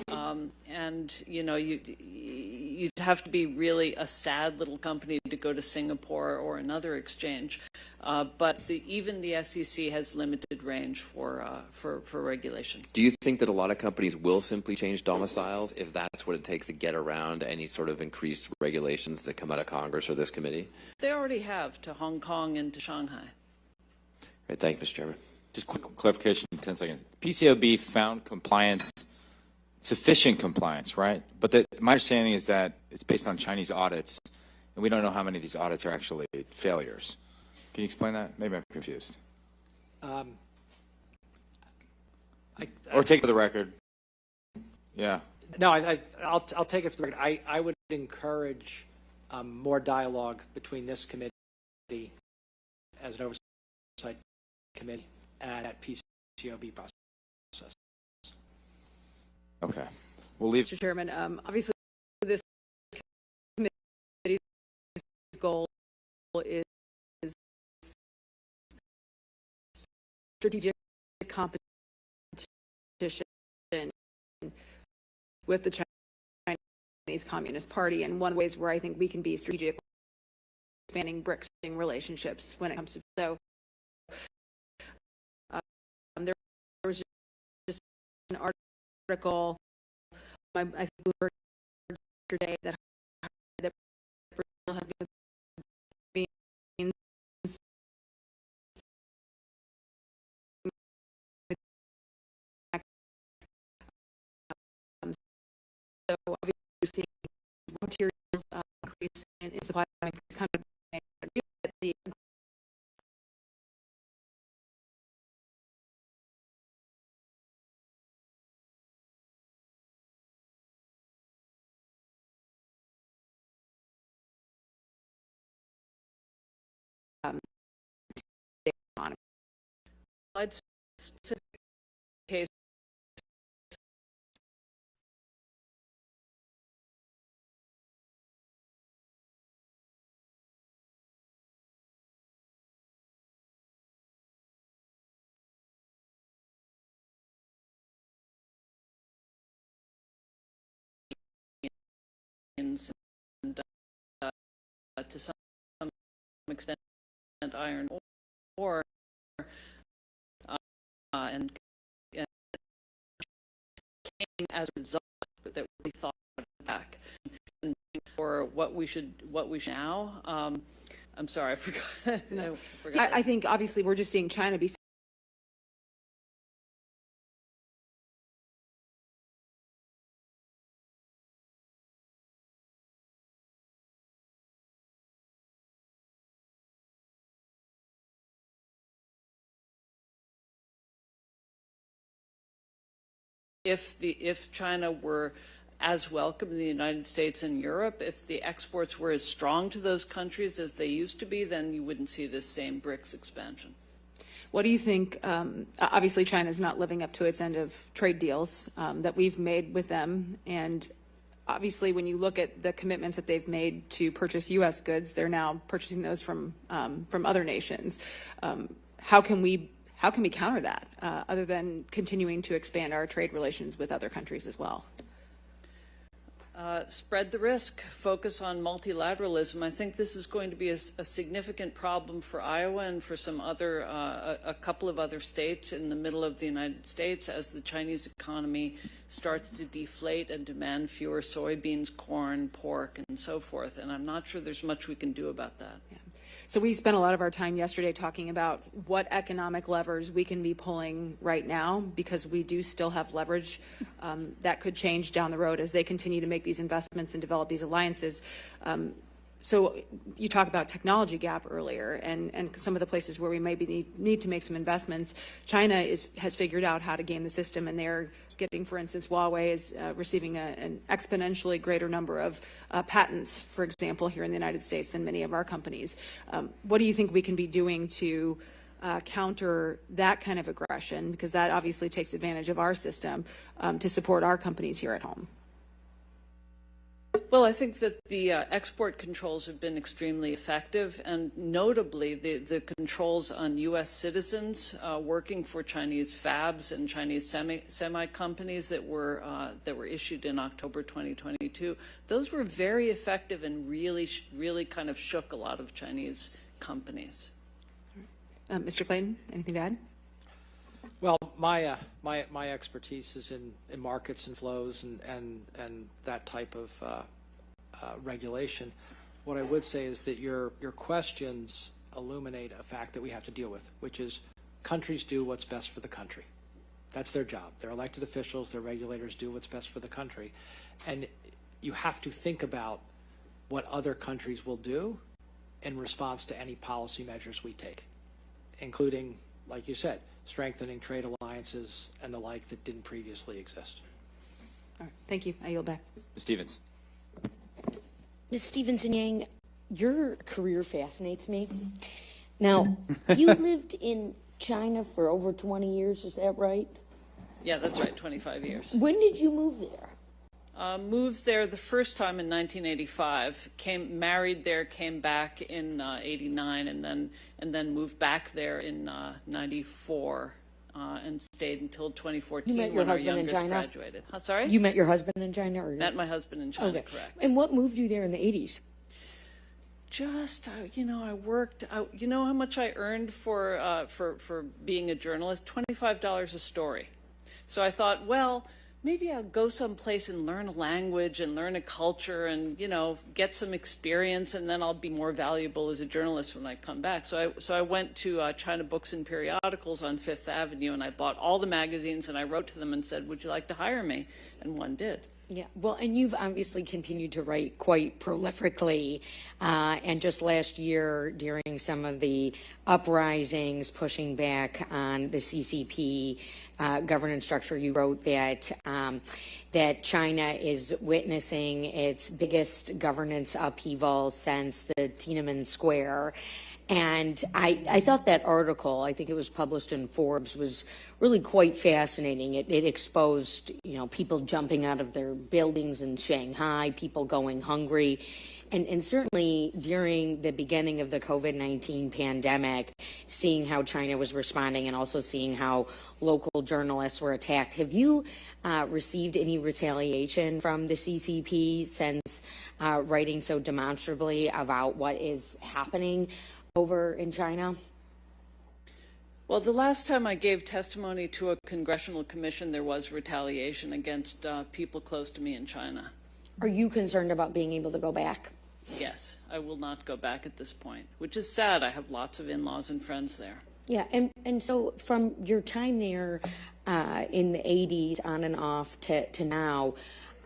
and you know you'd have to be really a sad little company to go to Singapore or another exchange. But even the SEC has limited range for regulation. Do you think that a lot of companies will simply change domiciles if that's what it takes to get around any sort of increased regulations that come out of Congress or this committee? They already have to Hong Kong and to Shanghai. Right, thank you, Mr. Chairman. Just quick clarification, 10 seconds. PCAOB found compliance, sufficient compliance, right? But my understanding is that it's based on Chinese audits, and we don't know how many of these audits are actually failures. Can you explain that? Maybe I'm confused. Or take it for the record. Yeah. No, I'll take it for the record. I would encourage more dialogue between this committee as an oversight committee and that PCAOB process. Okay. We'll leave. Mr. Chairman, obviously this committee's goal is strategic competition with the Chinese Communist Party, and one of the ways where I think we can be strategic, expanding BRICS relationships when it comes to so. There was just an article I think we heard today that Brazil has been so obviously we're seeing raw materials increase in supply, increase kind of the economy. Specific case. And to some extent iron ore and came as a result that we thought back and for what we should now. I'm sorry, I forgot. No. I think obviously we're just seeing China be if China were as welcome in the United States and Europe. If the exports were as strong to those countries as they used to be, then you wouldn't see this same BRICS expansion. What do you think? Obviously, China is not living up to its end of trade deals that we've made with them. And obviously, when you look at the commitments that they've made to purchase U.S. goods, they're now purchasing those from other nations. How can we counter that other than continuing to expand our trade relations with other countries as well? Spread the risk, focus on multilateralism. I think this is going to be a significant problem for Iowa and for some other, a couple of other states in the middle of the United States as the Chinese economy starts to deflate and demand fewer soybeans, corn, pork, and so forth. And I'm not sure there's much we can do about that. Yeah. So we spent a lot of our time yesterday talking about what economic levers we can be pulling right now, because we do still have leverage that could change down the road as they continue to make these investments and develop these alliances. So you talked about technology gap earlier and some of the places where we maybe need to make some investments. China has figured out how to game the system, and they're getting, for instance, Huawei is receiving an exponentially greater number of patents, for example, here in the United States than many of our companies. What do you think we can be doing to counter that kind of aggression? Because that obviously takes advantage of our system to support our companies here at home. Well, I think that the export controls have been extremely effective, and notably the controls on U.S. citizens working for Chinese fabs and Chinese semi companies that were issued in October 2022. Those were very effective and really kind of shook a lot of Chinese companies. Mr. Clayton, anything to add? Well, my expertise is in markets and flows and that type of regulation. What I would say is that your questions illuminate a fact that we have to deal with, which is countries do what's best for the country. That's their job. They're elected officials, their regulators do what's best for the country. And you have to think about what other countries will do in response to any policy measures we take, including, like you said, strengthening trade alliances and the like that didn't previously exist. All right. Thank you. I yield back. Ms. Stevens. Ms. Stevenson Yang, your career fascinates me. Now, you lived in China for over 20 years, is that right? Yeah, that's right, 25 years. When did you move there? Moved there the first time in 1985. Married there, came back in 89, and then moved back there in 94, and stayed until 2014 You met your when our husband in youngest China? graduated. Sorry? You met your husband in China? Or Met my husband in China, okay. correct. And what moved you there in the 80s? Just, I worked. You know how much I earned for being a journalist? $25 a story. So I thought, well, maybe I'll go someplace and learn a language and learn a culture and, get some experience, and then I'll be more valuable as a journalist when I come back. So I went to China Books and Periodicals on Fifth Avenue, and I bought all the magazines, and I wrote to them and said, would you like to hire me? And one did. Yeah, well, and you've obviously continued to write quite prolifically, and just last year during some of the uprisings pushing back on the CCP governance structure, you wrote that that China is witnessing its biggest governance upheaval since the Tiananmen Square. And I thought that article, I think it was published in Forbes, was really quite fascinating. It exposed, people jumping out of their buildings in Shanghai, people going hungry. And certainly during the beginning of the COVID-19 pandemic, seeing how China was responding and also seeing how local journalists were attacked. Have you received any retaliation from the CCP since writing so demonstrably about what is happening over in China? Well, the last time I gave testimony to a congressional commission, there was retaliation against people close to me in China. Are you concerned about being able to go back? Yes, I will not go back at this point, which is sad. I have lots of in-laws and friends there. Yeah, and so from your time there in the 80s on and off to now,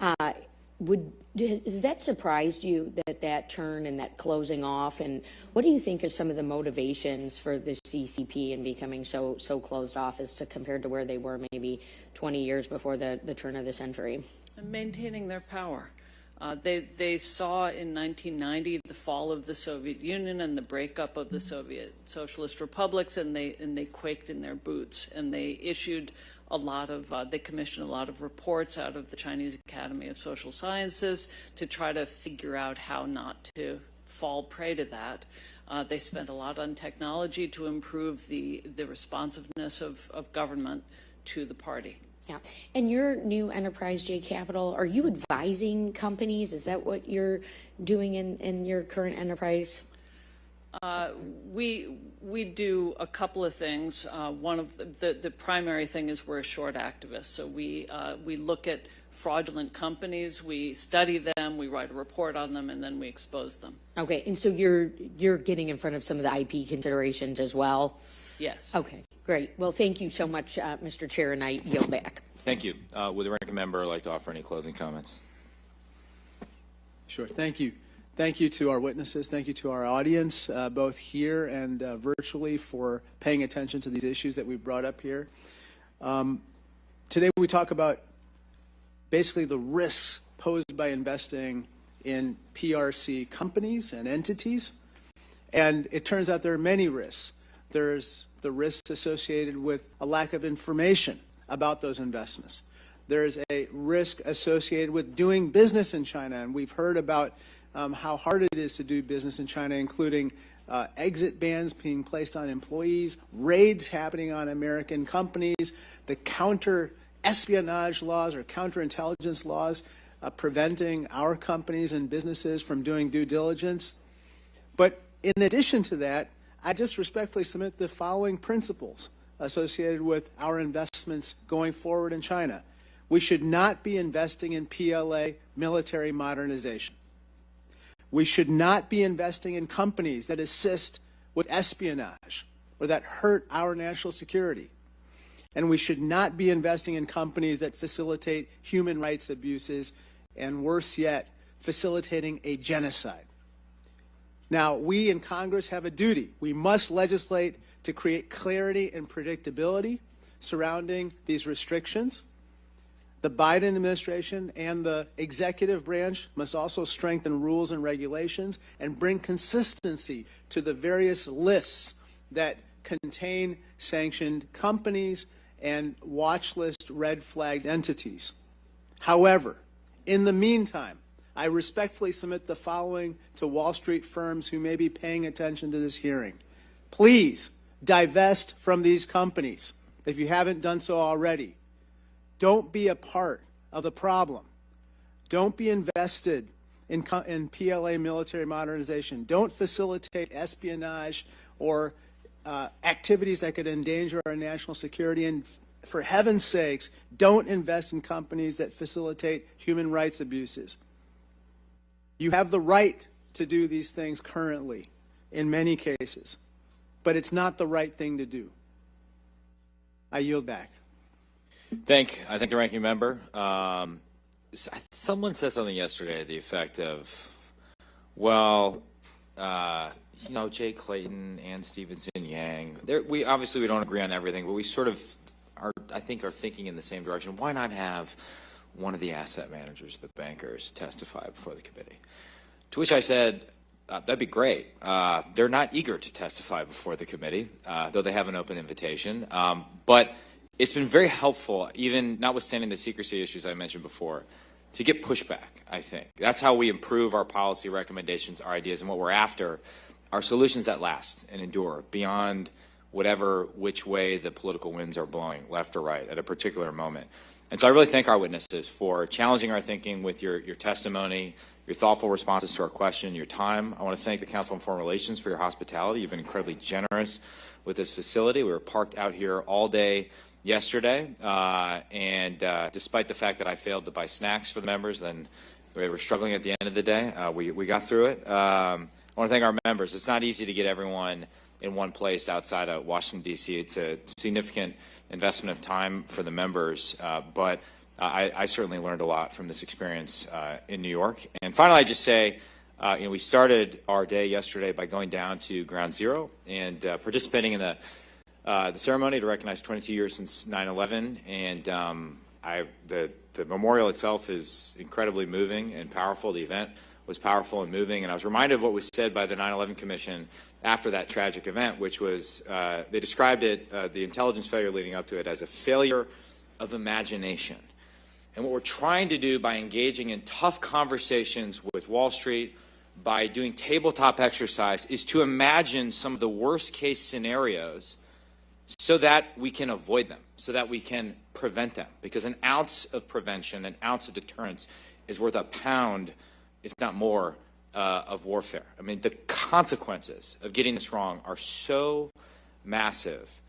has that surprised you, that turn and that closing off? And what do you think are some of the motivations for the CCP in becoming so closed off as to compared to where they were maybe 20 years before the turn of the century? And maintaining their power. They saw in 1990 the fall of the Soviet Union and the breakup of the Soviet socialist republics, and they quaked in their boots, and they issued a lot of they commissioned a lot of reports out of the Chinese Academy of Social Sciences to try to figure out how not to fall prey to that. They spent a lot on technology to improve the responsiveness of government to the party. Yeah. And your new enterprise, J Capital, are you advising companies? Is that what you're doing in your current enterprise? We do a couple of things. One of the primary thing is we're a short activist. So we look at fraudulent companies, we study them, we write a report on them, and then we expose them. Okay. And so you're getting in front of some of the IP considerations as well? Yes. Okay, great. Well, thank you so much, Mr. Chair, and I yield back. Thank you. Would the ranking member like to offer any closing comments? Sure. Thank you. Thank you to our witnesses. Thank you to our audience, both here and virtually, for paying attention to these issues that we've brought up here. Today we talk about basically the risks posed by investing in PRC companies and entities. And it turns out there are many risks. There's the risks associated with a lack of information about those investments. There's a risk associated with doing business in China, and we've heard about how hard it is to do business in China, including exit bans being placed on employees, raids happening on American companies, the counter-espionage laws or counterintelligence laws preventing our companies and businesses from doing due diligence. But in addition to that, I just respectfully submit the following principles associated with our investments going forward in China. We should not be investing in PLA military modernization. We should not be investing in companies that assist with espionage or that hurt our national security. And we should not be investing in companies that facilitate human rights abuses and, worse yet, facilitating a genocide. Now, we in Congress have a duty. We must legislate to create clarity and predictability surrounding these restrictions. The Biden administration and the executive branch must also strengthen rules and regulations and bring consistency to the various lists that contain sanctioned companies and watch list red flagged entities. However, in the meantime, I respectfully submit the following to Wall Street firms who may be paying attention to this hearing. Please divest from these companies if you haven't done so already. Don't be a part of the problem. Don't be invested in PLA military modernization. Don't facilitate espionage or activities that could endanger our national security. And for heaven's sakes, don't invest in companies that facilitate human rights abuses. You have the right to do these things currently in many cases, but it's not the right thing to do. I yield back. I thank the ranking member. Someone said something yesterday to the effect of, well, Jay Clayton and Stevenson Yang, we don't agree on everything, but we sort of are thinking in the same direction. Why not have one of the asset managers, the bankers, testify before the committee? To which I said, that'd be great. They're not eager to testify before the committee, though they have an open invitation. But it's been very helpful, even notwithstanding the secrecy issues I mentioned before, to get pushback, I think. That's how we improve our policy recommendations, our ideas, and what we're after are solutions that last and endure beyond which way the political winds are blowing, left or right, at a particular moment. And so I really thank our witnesses for challenging our thinking with your testimony, your thoughtful responses to our question, your time. I want to thank the Council on Foreign Relations for your hospitality. You've been incredibly generous with this facility. We were parked out here all day yesterday, and despite the fact that I failed to buy snacks for the members, then we were struggling at the end of the day. We got through it. I want to thank our members. It's not easy to get everyone in one place outside of Washington, D.C. It's a significant investment of time for the members, but I certainly learned a lot from this experience in New York. And finally, I just say, we started our day yesterday by going down to Ground Zero and participating in the ceremony to recognize 22 years since 9/11. And the the memorial itself is incredibly moving and powerful. The event was powerful and moving, and I was reminded of what was said by the 9/11 Commission after that tragic event, which was they described it, the intelligence failure leading up to it, as a failure of imagination. And what we're trying to do by engaging in tough conversations with Wall Street, by doing tabletop exercise, is to imagine some of the worst case scenarios so that we can avoid them, so that we can prevent them. Because an ounce of prevention, an ounce of deterrence is worth a pound, if not more, of warfare. I mean, the consequences of getting this wrong are so massive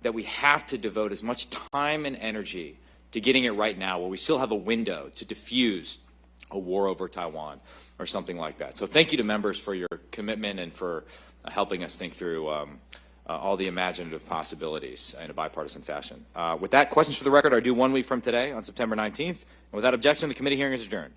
that we have to devote as much time and energy to getting it right now, while we still have a window to diffuse a war over Taiwan or something like that. So thank you to members for your commitment and for helping us think through all the imaginative possibilities in a bipartisan fashion. With that, questions for the record are due 1 week from today on September 19th. And without objection, the committee hearing is adjourned.